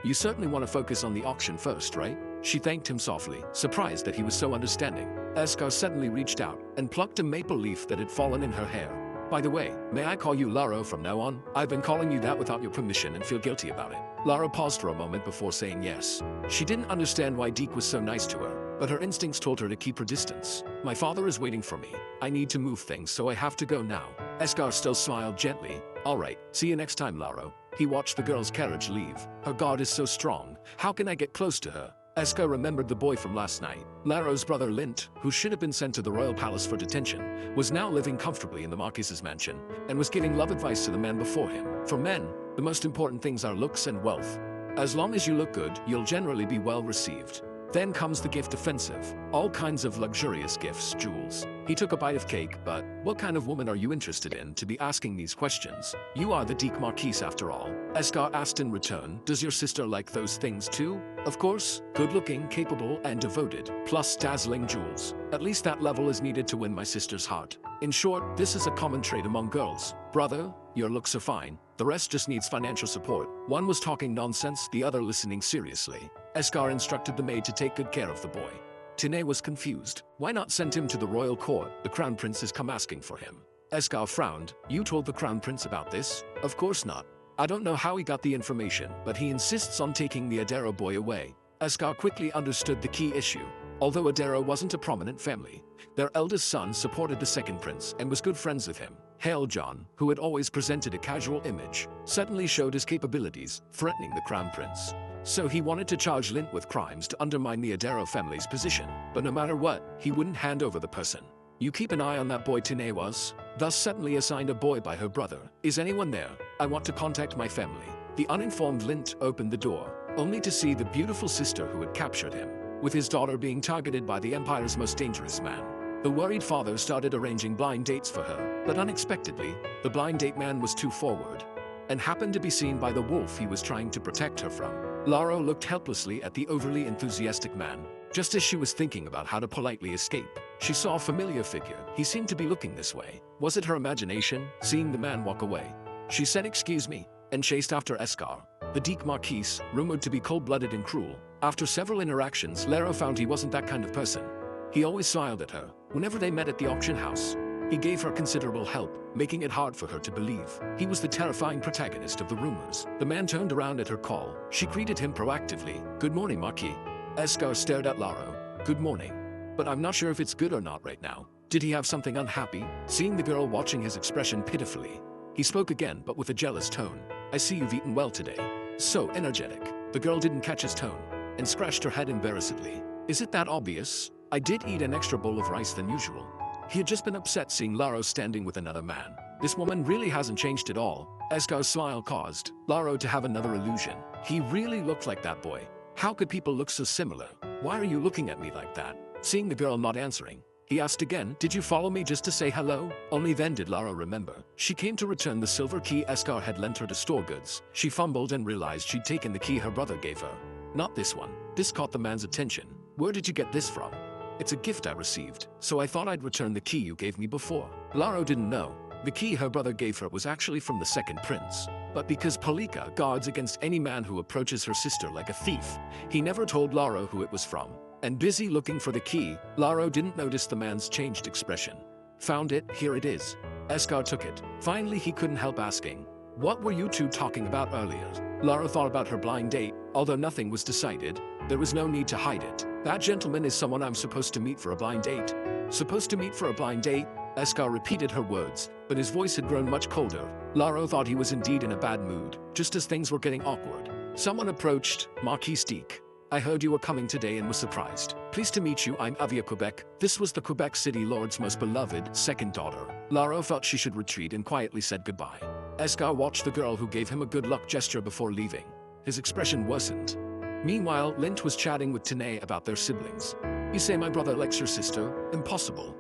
You certainly want to focus on the auction first, right? She thanked him softly, surprised that he was so understanding. Escar suddenly reached out and plucked a maple leaf that had fallen in her hair. By the way, may I call you Laro from now on? I've been calling you that without your permission and feel guilty about it. Laro paused for a moment before saying yes. She didn't understand why Deke was so nice to her, but her instincts told her to keep her distance. My father is waiting for me. I need to move things, so I have to go now. Escar still smiled gently. All right, see you next time, Laro. He watched the girl's carriage leave. Her guard is so strong. How can I get close to her? Escar remembered the boy from last night. Laro's brother Lint, who should have been sent to the royal palace for detention, was now living comfortably in the Marquis's mansion and was giving love advice to the man before him. For men, the most important things are looks and wealth. As long as you look good, you'll generally be well received. Then comes the gift offensive. All kinds of luxurious gifts, jewels. He took a bite of cake, but what kind of woman are you interested in to be asking these questions? You are the Deke Marquise after all. Escar asked in return, does your sister like those things too? Of course, good-looking, capable, and devoted, plus dazzling jewels. At least that level is needed to win my sister's heart. In short, this is a common trait among girls. Brother, your looks are fine. The rest just needs financial support. One was talking nonsense, the other listening seriously. Escar instructed the maid to take good care of the boy. Tine was confused. Why not send him to the royal court? The crown prince has come asking for him. Escar frowned. You told the crown prince about this? Of course not. I don't know how he got the information, but he insists on taking the Adero boy away. Escar quickly understood the key issue. Although Adero wasn't a prominent family, their eldest son supported the second prince and was good friends with him. Hale John, who had always presented a casual image, suddenly showed his capabilities, threatening the crown prince. So he wanted to charge Lint with crimes to undermine the Adero family's position. But no matter what, he wouldn't hand over the person. You keep an eye on that boy, Tine was thus suddenly assigned a boy by her brother. Is anyone there? I want to contact my family. The uninformed Lint opened the door, only to see the beautiful sister who had captured him, with his daughter being targeted by the Empire's most dangerous man. The worried father started arranging blind dates for her, but unexpectedly, the blind date man was too forward and happened to be seen by the wolf he was trying to protect her from. Laro looked helplessly at the overly enthusiastic man. Just as she was thinking about how to politely escape, she saw a familiar figure. He seemed to be looking this way. Was it her imagination, seeing the man walk away? She said, "Excuse me," and chased after Escar. The Deke Marquise, rumored to be cold-blooded and cruel. After several interactions, Laro found he wasn't that kind of person. He always smiled at her. Whenever they met at the auction house, he gave her considerable help, making it hard for her to believe he was the terrifying protagonist of the rumors. The man turned around at her call. She greeted him proactively. "Good morning, Marquis." Escar stared at Laro. "Good morning. But I'm not sure if it's good or not right now." Did he have something unhappy? Seeing the girl watching his expression pitifully, he spoke again, but with a jealous tone. "I see you've eaten well today. So energetic." The girl didn't catch his tone and scratched her head embarrassedly. "Is it that obvious? I did eat an extra bowl of rice than usual." He had just been upset seeing Laro standing with another man. This woman really hasn't changed at all. Escar's smile caused Laro to have another illusion. He really looked like that boy. How could people look so similar? "Why are you looking at me like that?" Seeing the girl not answering, he asked again, "Did you follow me just to say hello?" Only then did Laro remember. She came to return the silver key Escar had lent her to store goods. She fumbled and realized she'd taken the key her brother gave her. Not this one. This caught the man's attention. "Where did you get this from?" "It's a gift I received, so I thought I'd return the key you gave me before." Laro didn't know. The key her brother gave her was actually from the second prince. But because Polika guards against any man who approaches her sister like a thief, he never told Laro who it was from. And busy looking for the key, Laro didn't notice the man's changed expression. "Found it, here it is." Escar took it. Finally, he couldn't help asking, "What were you two talking about earlier?" Laro thought about her blind date. Although nothing was decided, there was no need to hide it. "That gentleman is someone I'm supposed to meet for a blind date." "Supposed to meet for a blind date?" Escar repeated her words, but his voice had grown much colder. Laro thought he was indeed in a bad mood. Just as things were getting awkward, someone approached. "Marquis Deke, I heard you were coming today and was surprised. Pleased to meet you, I'm Avia Quebec. This was the Quebec City Lord's most beloved second daughter. Lara felt she should retreat and quietly said goodbye. Escar watched the girl who gave him a good luck gesture before leaving. His expression worsened. Meanwhile, Lint was chatting with Tanae about their siblings. You say my brother likes your sister? Impossible.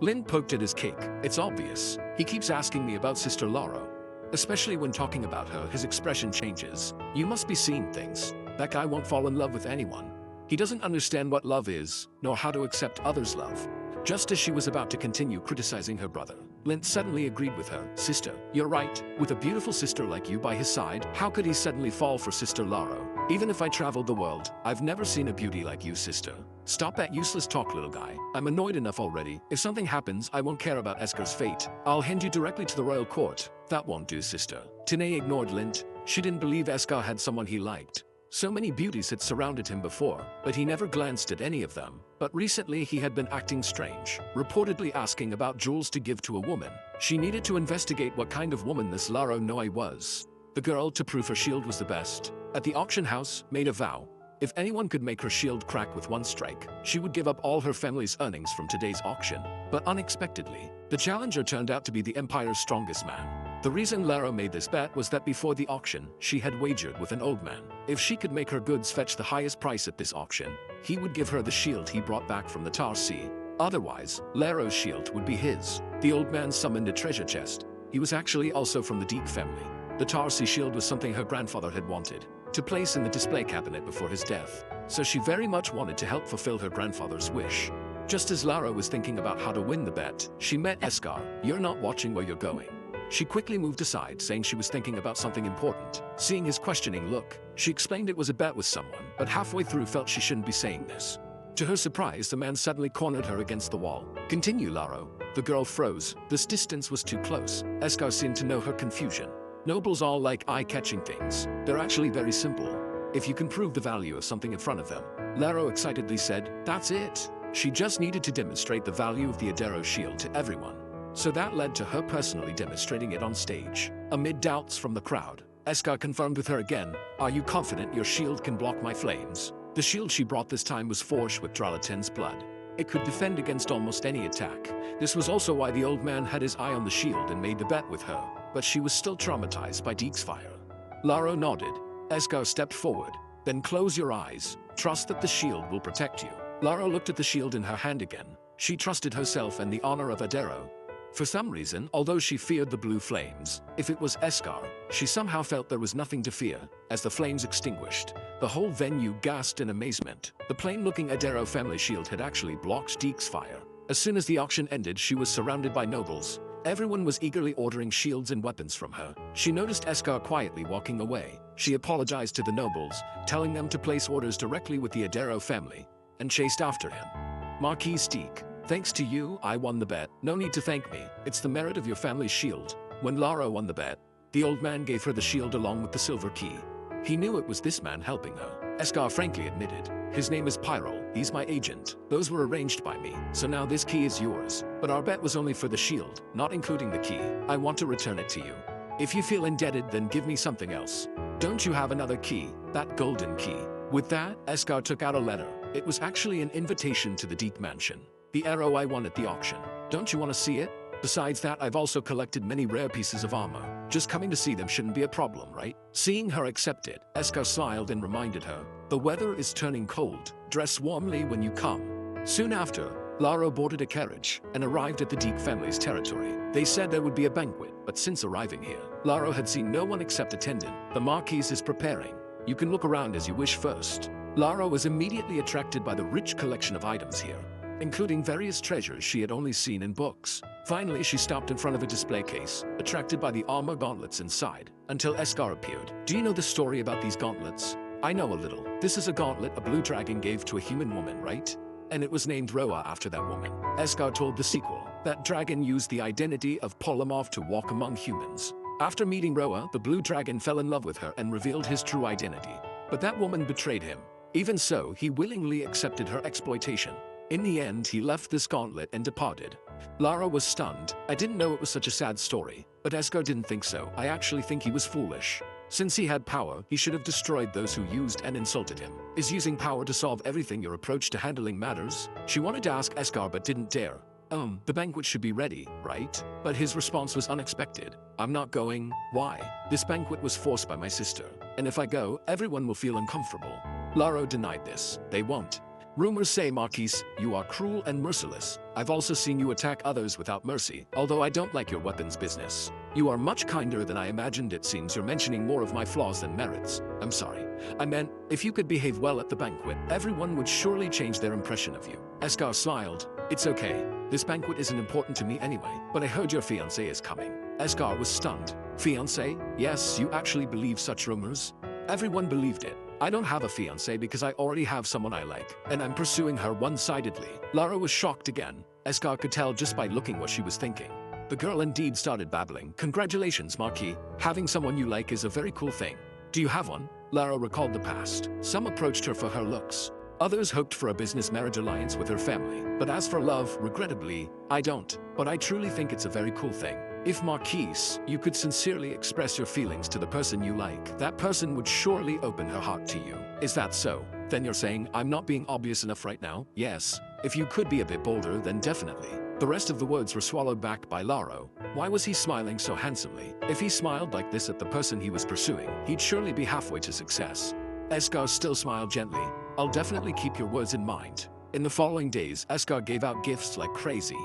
Lint poked at his cake. It's obvious. He keeps asking me about Sister Lara. Especially when talking about her, his expression changes. You must be seeing things. That guy won't fall in love with anyone. He doesn't understand what love is, nor how to accept others' love. Just as she was about to continue criticizing her brother, Lint suddenly agreed with her. Sister, you're right. With a beautiful sister like you by his side, how could he suddenly fall for Sister Lara? Even if I traveled the world, I've never seen a beauty like you, sister. Stop that useless talk, little guy. I'm annoyed enough already. If something happens, I won't care about Escar's fate. I'll hand you directly to the royal court. That won't do, sister. Tanae ignored Lint. She didn't believe Escar had someone he liked. So many beauties had surrounded him before, but he never glanced at any of them. But recently he had been acting strange, reportedly asking about jewels to give to a woman. She needed to investigate what kind of woman this Lara Noi was. The girl, to prove her shield was the best, at the auction house, made a vow. If anyone could make her shield crack with one strike, she would give up all her family's earnings from today's auction. But unexpectedly, the challenger turned out to be the Empire's strongest man. The reason Lara made this bet was that before the auction, she had wagered with an old man. If she could make her goods fetch the highest price at this auction, he would give her the shield he brought back from the Tar Sea. Otherwise, Lara's shield would be his. The old man summoned a treasure chest. He was actually also from the Deke family. The Tar Sea shield was something her grandfather had wanted to place in the display cabinet before his death, so she very much wanted to help fulfill her grandfather's wish. Just as Lara was thinking about how to win the bet, she met Escar. You're not watching where you're going. She quickly moved aside, saying she was thinking about something important. Seeing his questioning look, she explained it was a bet with someone, but halfway through felt she shouldn't be saying this. To her surprise, the man suddenly cornered her against the wall. Continue, Lara. The girl froze. This distance was too close. Escar seemed to know her confusion. Nobles all like eye-catching things. They're actually very simple. If you can prove the value of something in front of them. Lara excitedly said, that's it. She just needed to demonstrate the value of the Adero shield to everyone. So that led to her personally demonstrating it on stage. Amid doubts from the crowd, Escar confirmed with her again, are you confident your shield can block my flames? The shield she brought this time was forged with Dralaten's blood. It could defend against almost any attack. This was also why the old man had his eye on the shield and made the bet with her, but she was still traumatized by Deke's fire. Lara nodded. Escar stepped forward. Then close your eyes. Trust that the shield will protect you. Lara looked at the shield in her hand again. She trusted herself and the honor of Adero. For some reason, although she feared the blue flames, if it was Escar, she somehow felt there was nothing to fear. As the flames extinguished, the whole venue gasped in amazement. The plain-looking Adero family shield had actually blocked Deke's fire. As soon as the auction ended, she was surrounded by nobles. Everyone was eagerly ordering shields and weapons from her. She noticed Escar quietly walking away. She apologized to the nobles, telling them to place orders directly with the Adero family, and chased after him. Marquis Deke. Thanks to you, I won the bet. No need to thank me. It's the merit of your family's shield. When Lara won the bet, the old man gave her the shield along with the silver key. He knew it was this man helping her. Escar frankly admitted. His name is Pyro. He's my agent. Those were arranged by me. So now this key is yours. But our bet was only for the shield, not including the key. I want to return it to you. If you feel indebted, then give me something else. Don't you have another key? That golden key. With that, Escar took out a letter. It was actually an invitation to the Deke mansion. The arrow I won at the auction. Don't you want to see it? Besides that, I've also collected many rare pieces of armor. Just coming to see them shouldn't be a problem, right? Seeing her accept it, Escar smiled and reminded her, the weather is turning cold. Dress warmly when you come. Soon after, Lara boarded a carriage and arrived at the Deke family's territory. They said there would be a banquet, but since arriving here, Lara had seen no one except attendant. The Marquis is preparing. You can look around as you wish first. Lara was immediately attracted by the rich collection of items here, including various treasures she had only seen in books. Finally, she stopped in front of a display case, attracted by the armor gauntlets inside, until Escar appeared. Do you know the story about these gauntlets? I know a little. This is a gauntlet a blue dragon gave to a human woman, right? And it was named Roa after that woman. Escar told the sequel. That dragon used the identity of Polymorph to walk among humans. After meeting Roa, the blue dragon fell in love with her and revealed his true identity. But that woman betrayed him. Even so, he willingly accepted her exploitation. In the end, he left this gauntlet and departed. Lara was stunned. I didn't know it was such a sad story, but Escar didn't think so. I actually think he was foolish. Since he had power, he should have destroyed those who used and insulted him. Is using power to solve everything your approach to handling matters? She wanted to ask Eskar but didn't dare. The banquet should be ready, right? But his response was unexpected. I'm not going. Why? This banquet was forced by my sister. And if I go, everyone will feel uncomfortable. Laro denied this. They won't. Rumors say, Marquise, you are cruel and merciless. I've also seen you attack others without mercy, although I don't like your weapons business. You are much kinder than I imagined. It seems you're mentioning more of my flaws than merits. I'm sorry. I meant, if you could behave well at the banquet, everyone would surely change their impression of you. Eskar smiled. It's okay. This banquet isn't important to me anyway, but I heard your fiancé is coming. Eskar was stunned. Fiancé? Yes, you actually believe such rumors? Everyone believed it. I don't have a fiancé because I already have someone I like, and I'm pursuing her one-sidedly. Lara was shocked again. Eskar could tell just by looking what she was thinking. The girl indeed started babbling. Congratulations, Marquis. Having someone you like is a very cool thing. Do you have one? Lara recalled the past. Some approached her for her looks. Others hoped for a business marriage alliance with her family. But as for love, regrettably, I don't. But I truly think it's a very cool thing. If Marquise, you could sincerely express your feelings to the person you like, that person would surely open her heart to you. Is that so? Then you're saying I'm not being obvious enough right now? Yes. If you could be a bit bolder, then definitely. The rest of the words were swallowed back by Laro. Why was he smiling so handsomely? If he smiled like this at the person he was pursuing, he'd surely be halfway to success. Eskar still smiled gently. I'll definitely keep your words in mind. In the following days, Eskar gave out gifts like crazy.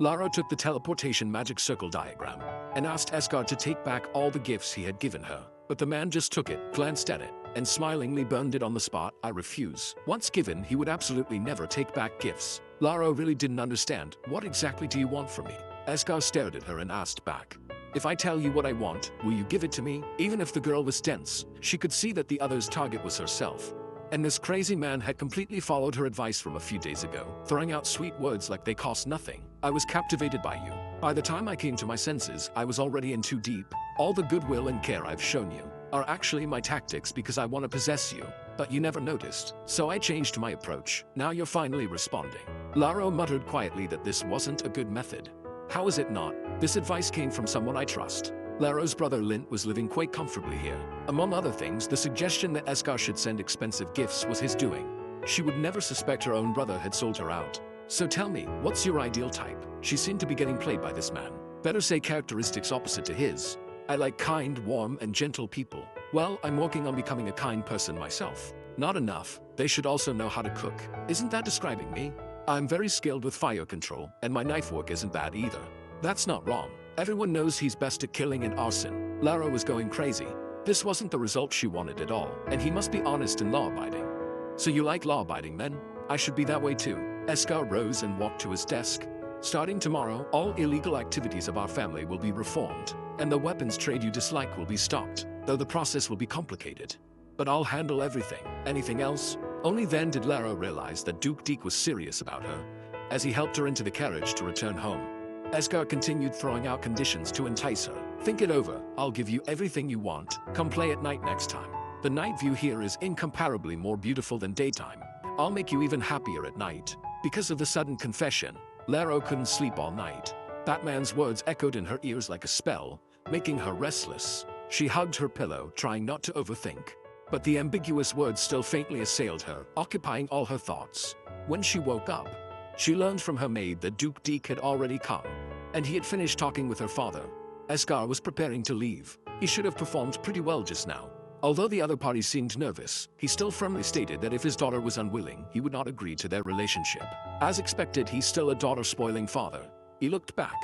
Laro took the teleportation magic circle diagram and asked Eskar to take back all the gifts he had given her. But the man just took it, glanced at it, and smilingly burned it on the spot. I refuse. Once given, he would absolutely never take back gifts. Laro really didn't understand. What exactly do you want from me? Eskar stared at her and asked back. If I tell you what I want, will you give it to me? Even if the girl was tense, she could see that the other's target was herself. And this crazy man had completely followed her advice from a few days ago, throwing out sweet words like they cost nothing. I was captivated by you. By the time I came to my senses, I was already in too deep. All the goodwill and care I've shown you are actually my tactics because I want to possess you, but you never noticed. So I changed my approach. Now you're finally responding. Laro muttered quietly that this wasn't a good method. How is it not? This advice came from someone I trust. Laro's brother Lint was living quite comfortably here. Among other things, the suggestion that Eskar should send expensive gifts was his doing. She would never suspect her own brother had sold her out. So tell me, what's your ideal type? She seemed to be getting played by this man. Better say characteristics opposite to his. I like kind, warm, and gentle people. Well, I'm working on becoming a kind person myself. Not enough. They should also know how to cook. Isn't that describing me? I'm very skilled with fire control, and my knife work isn't bad either. That's not wrong. Everyone knows he's best at killing and arson. Lara was going crazy. This wasn't the result she wanted at all, and he must be honest and law-abiding. So you like law-abiding men? I should be that way too. Eskar rose and walked to his desk. Starting tomorrow, all illegal activities of our family will be reformed, and the weapons trade you dislike will be stopped, though the process will be complicated. But I'll handle everything. Anything else? Only then did Lara realize that Duke Deek was serious about her, as he helped her into the carriage to return home. Eskar continued throwing out conditions to entice her. Think it over. I'll give you everything you want. Come play at night next time. The night view here is incomparably more beautiful than daytime. I'll make you even happier at night. Because of the sudden confession, Laro couldn't sleep all night. That man's words echoed in her ears like a spell, making her restless. She hugged her pillow, trying not to overthink. But the ambiguous words still faintly assailed her, occupying all her thoughts. When she woke up, she learned from her maid that Duke Deek had already come, and he had finished talking with her father. Eskar was preparing to leave. He should have performed pretty well just now. Although the other party seemed nervous, he still firmly stated that if his daughter was unwilling, he would not agree to their relationship. As expected, he's still a daughter-spoiling father. He looked back.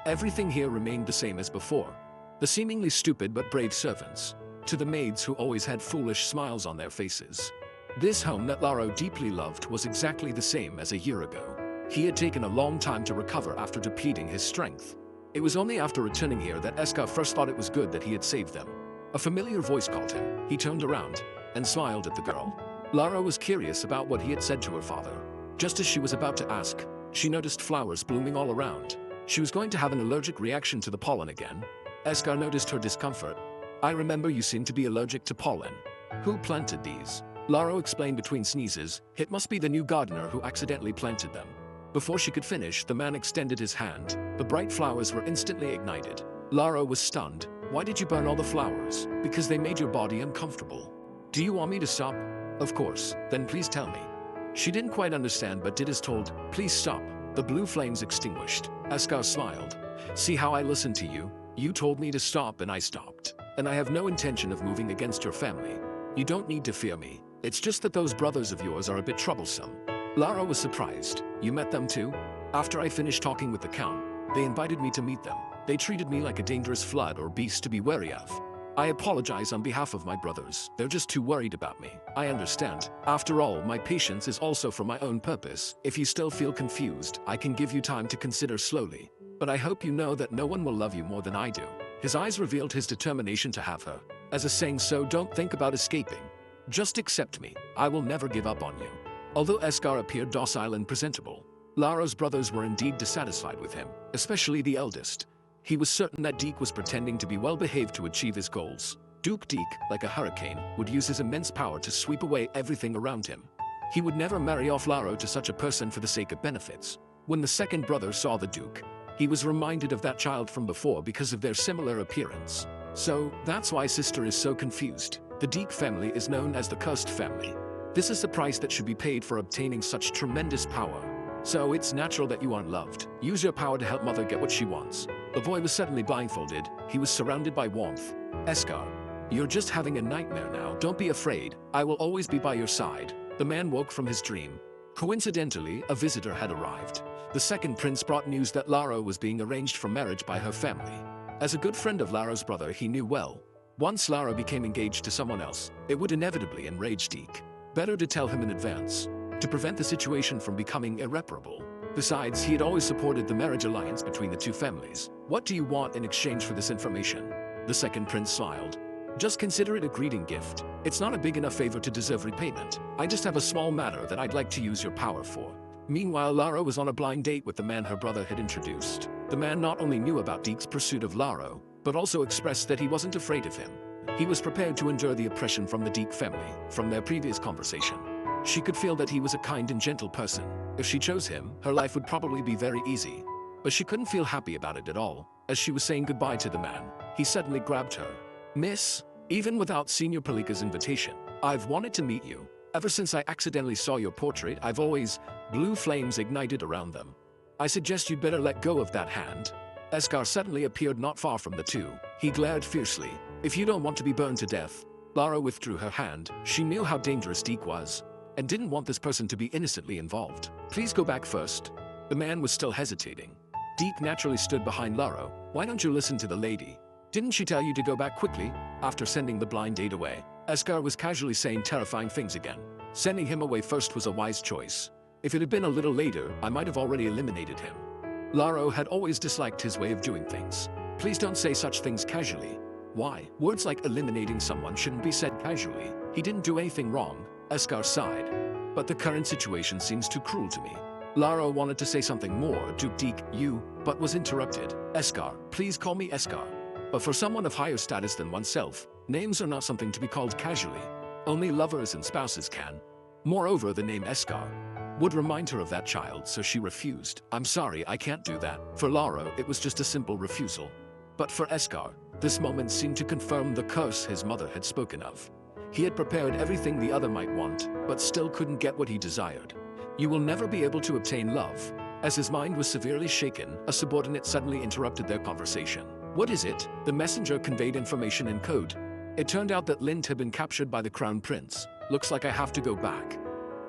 Everything here remained the same as before. The seemingly stupid but brave servants, to the maids who always had foolish smiles on their faces. This home that Laro deeply loved was exactly the same as a year ago. He had taken a long time to recover after depleting his strength. It was only after returning here that Eskar first thought it was good that he had saved them. A familiar voice called him. He turned around and smiled at the girl. Lara was curious about what he had said to her father. Just as she was about to ask, she noticed flowers blooming all around. She was going to have an allergic reaction to the pollen again. Eskar noticed her discomfort. I remember you seem to be allergic to pollen. Who planted these? Laro explained between sneezes. It must be the new gardener who accidentally planted them. Before she could finish, the man extended his hand. The bright flowers were instantly ignited. Laro was stunned. Why did you burn all the flowers? Because they made your body uncomfortable. Do you want me to stop? Of course, then please tell me. She didn't quite understand but did as told. Please stop. The blue flames extinguished. Eskar smiled. See how I listened to you? You told me to stop and I stopped. And I have no intention of moving against your family. You don't need to fear me. It's just that those brothers of yours are a bit troublesome. Lara was surprised. You met them too? After I finished talking with the Count, they invited me to meet them. They treated me like a dangerous flood or beast to be wary of. I apologize on behalf of my brothers. They're just too worried about me. I understand. After all, my patience is also for my own purpose. If you still feel confused, I can give you time to consider slowly. But I hope you know that no one will love you more than I do. His eyes revealed his determination to have her. As a saying, so don't think about escaping. Just accept me. I will never give up on you. Although Eskar appeared docile and presentable, Lara's brothers were indeed dissatisfied with him, especially the eldest. He was certain that Deke was pretending to be well-behaved to achieve his goals. Duke Deke, like a hurricane, would use his immense power to sweep away everything around him. He would never marry off Lara to such a person for the sake of benefits. When the second brother saw the Duke, he was reminded of that child from before because of their similar appearance. So, that's why sister is so confused. The Deke family is known as the cursed family. This is the price that should be paid for obtaining such tremendous power. So it's natural that you aren't loved. Use your power to help mother get what she wants. The boy was suddenly blindfolded. He was surrounded by warmth. Eskar, you're just having a nightmare now. Don't be afraid. I will always be by your side. The man woke from his dream. Coincidentally, a visitor had arrived. The second prince brought news that Lara was being arranged for marriage by her family. As a good friend of Lara's brother, he knew well. Once Lara became engaged to someone else, it would inevitably enrage Deke. Better to tell him in advance, to prevent the situation from becoming irreparable. Besides, he had always supported the marriage alliance between the two families. What do you want in exchange for this information? The second prince smiled. Just consider it a greeting gift. It's not a big enough favor to deserve repayment. I just have a small matter that I'd like to use your power for. Meanwhile, Lara was on a blind date with the man her brother had introduced. The man not only knew about Deke's pursuit of Lara, but also expressed that he wasn't afraid of him. He was prepared to endure the oppression from the Deke family. From their previous conversation, she could feel that he was a kind and gentle person. If she chose him, her life would probably be very easy. But she couldn't feel happy about it at all. As she was saying goodbye to the man, he suddenly grabbed her. Miss, even without Senior Palika's invitation, I've wanted to meet you. Ever since I accidentally saw your portrait, I've always... Blue flames ignited around them. I suggest you'd better let go of that hand. Eskar suddenly appeared not far from the two. He glared fiercely. If you don't want to be burned to death. Lara withdrew her hand. She knew how dangerous Deke was, and didn't want this person to be innocently involved. Please go back first. The man was still hesitating. Deke naturally stood behind Lara. Why don't you listen to the lady? Didn't she tell you to go back quickly? After sending the blind date away, Eskar was casually saying terrifying things again. Sending him away first was a wise choice. If it had been a little later, I might have already eliminated him. Lara had always disliked his way of doing things. Please don't say such things casually. Why? Words like eliminating someone shouldn't be said casually. He didn't do anything wrong. Eskar sighed. But the current situation seems too cruel to me. Lara wanted to say something more, Duke Deke, but was interrupted. Eskar, please call me Eskar. But for someone of higher status than oneself, names are not something to be called casually. Only lovers and spouses can. Moreover, the name Eskar would remind her of that child, so she refused. I'm sorry, I can't do that. For Lara, it was just a simple refusal. But for Eskar, this moment seemed to confirm the curse his mother had spoken of. He had prepared everything the other might want, but still couldn't get what he desired. You will never be able to obtain love. As his mind was severely shaken, a subordinate suddenly interrupted their conversation. What is it? The messenger conveyed information in code. It turned out that Lint had been captured by the Crown Prince. Looks like I have to go back.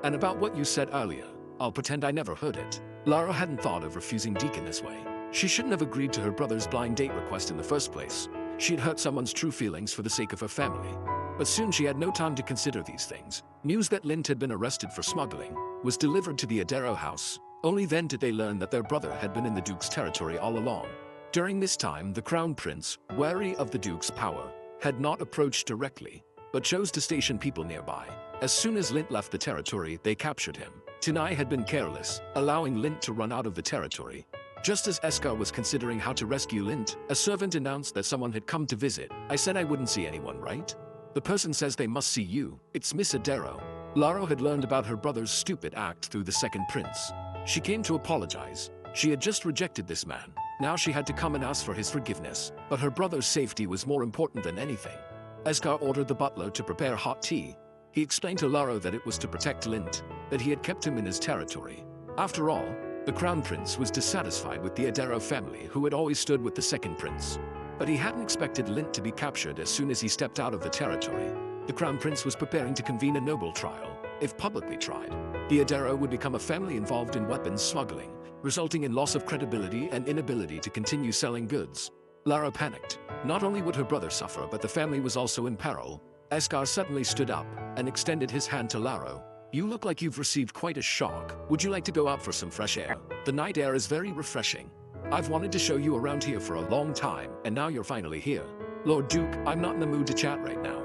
And about what you said earlier, I'll pretend I never heard it. Lara hadn't thought of refusing Deke in this way. She shouldn't have agreed to her brother's blind date request in the first place. She'd hurt someone's true feelings for the sake of her family. But soon she had no time to consider these things. News that Lint had been arrested for smuggling was delivered to the Adero house. Only then did they learn that their brother had been in the Duke's territory all along. During this time, the Crown Prince, wary of the Duke's power, had not approached directly, but chose to station people nearby. As soon as Lint left the territory, they captured him. Tanai had been careless, allowing Lint to run out of the territory. Just as Eskar was considering how to rescue Lint, a servant announced that someone had come to visit. I said I wouldn't see anyone, right? The person says they must see you. It's Miss Adero. Lara had learned about her brother's stupid act through the second prince. She came to apologize. She had just rejected this man. Now she had to come and ask for his forgiveness, but her brother's safety was more important than anything. Esgar ordered the butler to prepare hot tea. He explained to Laro that it was to protect Lint, that he had kept him in his territory. After all, the crown prince was dissatisfied with the Adero family who had always stood with the second prince. But he hadn't expected Lint to be captured as soon as he stepped out of the territory. The crown prince was preparing to convene a noble trial. If publicly tried, the Adero would become a family involved in weapons smuggling, resulting in loss of credibility and inability to continue selling goods. Lara panicked. Not only would her brother suffer, but the family was also in peril. Esgar suddenly stood up and extended his hand to Laro. You look like you've received quite a shock. Would you like to go out for some fresh air? The night air is very refreshing. I've wanted to show you around here for a long time, and now you're finally here. Lord Duke, I'm not in the mood to chat right now.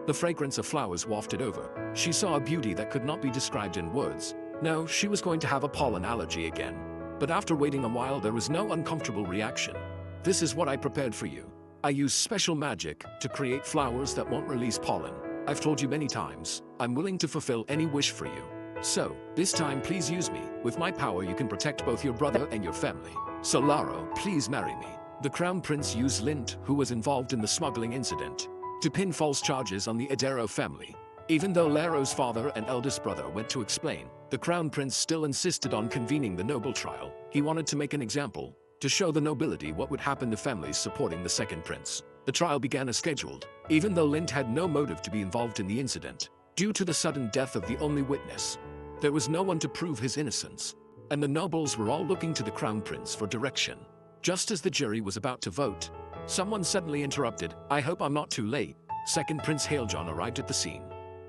The fragrance of flowers wafted over. She saw a beauty that could not be described in words. No, she was going to have a pollen allergy again. But after waiting a while, there was no uncomfortable reaction. This is what I prepared for you. I use special magic to create flowers that won't release pollen. I've told you many times, I'm willing to fulfill any wish for you. So, this time please use me. With my power you can protect both your brother and your family. So Laro, please marry me. The crown prince used Lint, who was involved in the smuggling incident, to pin false charges on the Adero family. Even though Laro's father and eldest brother went to explain, the crown prince still insisted on convening the noble trial. He wanted to make an example, to show the nobility what would happen to families supporting the second prince. The trial began as scheduled, even though Lint had no motive to be involved in the incident. Due to the sudden death of the only witness, there was no one to prove his innocence, and the nobles were all looking to the crown prince for direction. Just as the jury was about to vote, someone suddenly interrupted. I hope I'm not too late. Second Prince Hailjon arrived at the scene.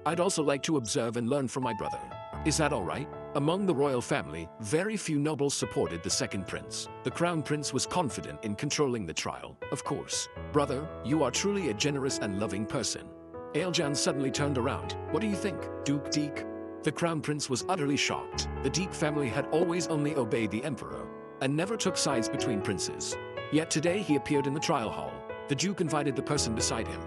I'd also like to observe and learn from my brother. Is that all right? Among the royal family, very few nobles supported the second prince. The crown prince was confident in controlling the trial. Of course. Brother, you are truly a generous and loving person. Hailjon suddenly turned around. What do you think, Duke Deek? The crown prince was utterly shocked. The Deek family had always only obeyed the emperor, and never took sides between princes. Yet today he appeared in the trial hall. The Duke invited the person beside him.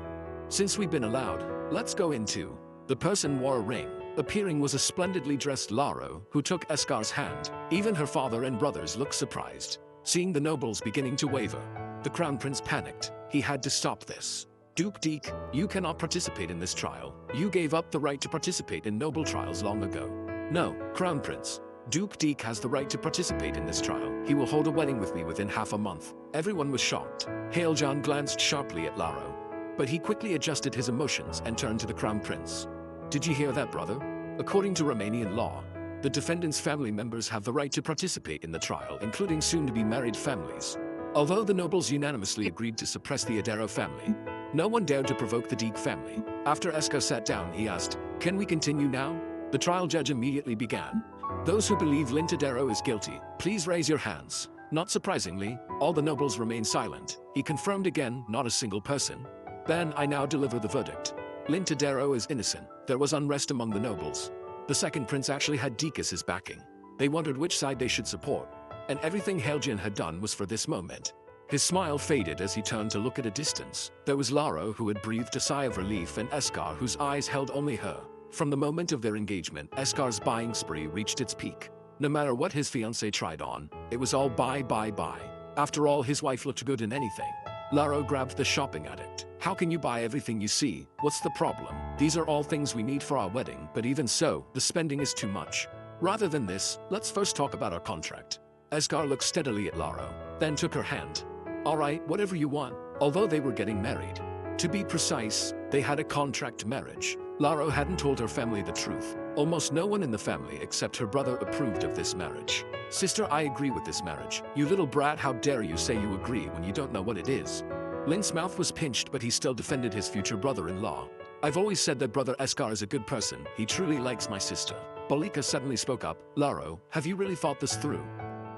Since we've been allowed, let's go in too. The person wore a ring. Appearing was a splendidly dressed Laro, who took Esgar's hand. Even her father and brothers looked surprised, seeing the nobles beginning to waver. The crown prince panicked. He had to stop this. Duke Deek, you cannot participate in this trial. You gave up the right to participate in noble trials long ago. No, crown prince. Duke Deek has the right to participate in this trial. He will hold a wedding with me within half a month. Everyone was shocked. Hailjon glanced sharply at Laro, but he quickly adjusted his emotions and turned to the crown prince. Did you hear that, brother? According to Romanian law, the defendant's family members have the right to participate in the trial, including soon-to-be married families. Although the nobles unanimously agreed to suppress the Adero family, no one dared to provoke the Deek family. After Esgar sat down, he asked, "Can we continue now?" The trial judge immediately began. Those who believe Lint Adero is guilty, please raise your hands. Not surprisingly, all the nobles remained silent. He confirmed again, not a single person. Then I now deliver the verdict. Lint Adero is innocent. There was unrest among the nobles. The second prince actually had Deek as his backing. They wondered which side they should support, and everything Hailjon had done was for this moment. His smile faded as he turned to look at a distance. There was Laro, who had breathed a sigh of relief, and Esgar, whose eyes held only her. From the moment of their engagement, Esgar's buying spree reached its peak. No matter what his fiancée tried on, it was all buy, buy, buy. After all, his wife looked good in anything. Laro grabbed the shopping addict. How can you buy everything you see? What's the problem? These are all things we need for our wedding, but even so, the spending is too much. Rather than this, let's first talk about our contract. Esgar looked steadily at Laro, then took her hand. All right, whatever you want. Although they were getting married. To be precise, they had a contract marriage. Laro hadn't told her family the truth. Almost no one in the family except her brother approved of this marriage. Sister, I agree with this marriage. You little brat, how dare you say you agree when you don't know what it is? Lint's mouth was pinched, but he still defended his future brother-in-law. I've always said that brother Esgar is a good person. He truly likes my sister. Balika suddenly spoke up. Laro, have you really thought this through?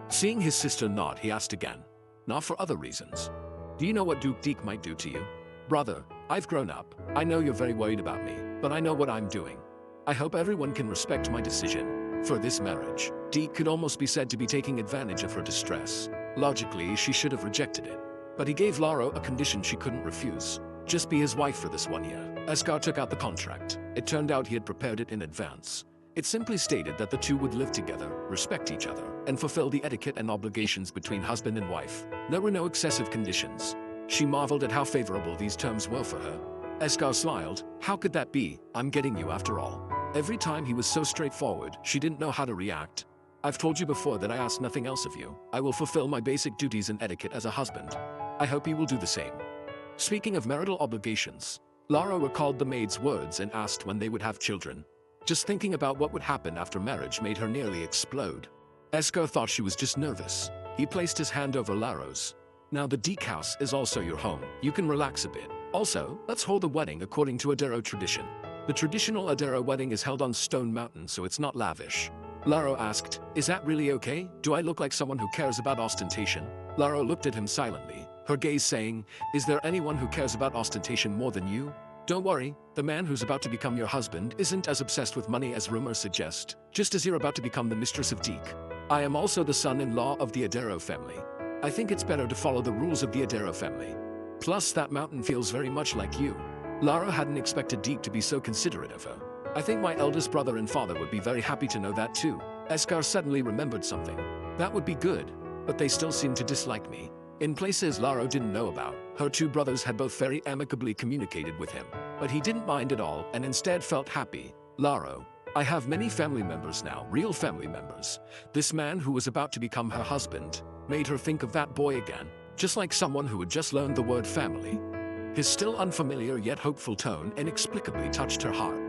Seeing his sister nod, he asked again. Not for other reasons. Do you know what Duke Deek might do to you? Brother, I've grown up. I know you're very worried about me, but I know what I'm doing. I hope everyone can respect my decision for this marriage. Deek could almost be said to be taking advantage of her distress. Logically, she should have rejected it. But he gave Laro a condition she couldn't refuse. Just be his wife for this 1 year. Esgar took out the contract. It turned out he had prepared it in advance. It simply stated that the two would live together, respect each other, and fulfill the etiquette and obligations between husband and wife. There were no excessive conditions. She marveled at how favorable these terms were for her. Eskar smiled. How could that be? I'm getting you after all. Every time he was so straightforward, she didn't know how to react. I've told you before that I ask nothing else of you. I will fulfill my basic duties and etiquette as a husband. I hope you will do the same. Speaking of marital obligations, Lara recalled the maid's words and asked when they would have children. Just thinking about what would happen after marriage made her nearly explode. Eskar thought she was just nervous. He placed his hand over Lara's. Now the Deke house is also your home. You can relax a bit. Also, let's hold the wedding according to Adero tradition. The traditional Adero wedding is held on Stone Mountain, so it's not lavish. Laro asked, is that really okay? Do I look like someone who cares about ostentation? Laro looked at him silently, her gaze saying, is there anyone who cares about ostentation more than you? Don't worry, the man who's about to become your husband isn't as obsessed with money as rumors suggest, just as you're about to become the mistress of Deke. I am also the son-in-law of the Adero family. I think it's better to follow the rules of the Adero family. Plus, that mountain feels very much like you. Lara hadn't expected Deke to be so considerate of her. I think my eldest brother and father would be very happy to know that too. Eskar suddenly remembered something. That would be good, but they still seem to dislike me. In places Lara didn't know about, her two brothers had both very amicably communicated with him, but he didn't mind at all and instead felt happy. Laro, I have many family members now, real family members. This man who was about to become her husband made her think of that boy again, just like someone who had just learned the word family. His still unfamiliar yet hopeful tone inexplicably touched her heart.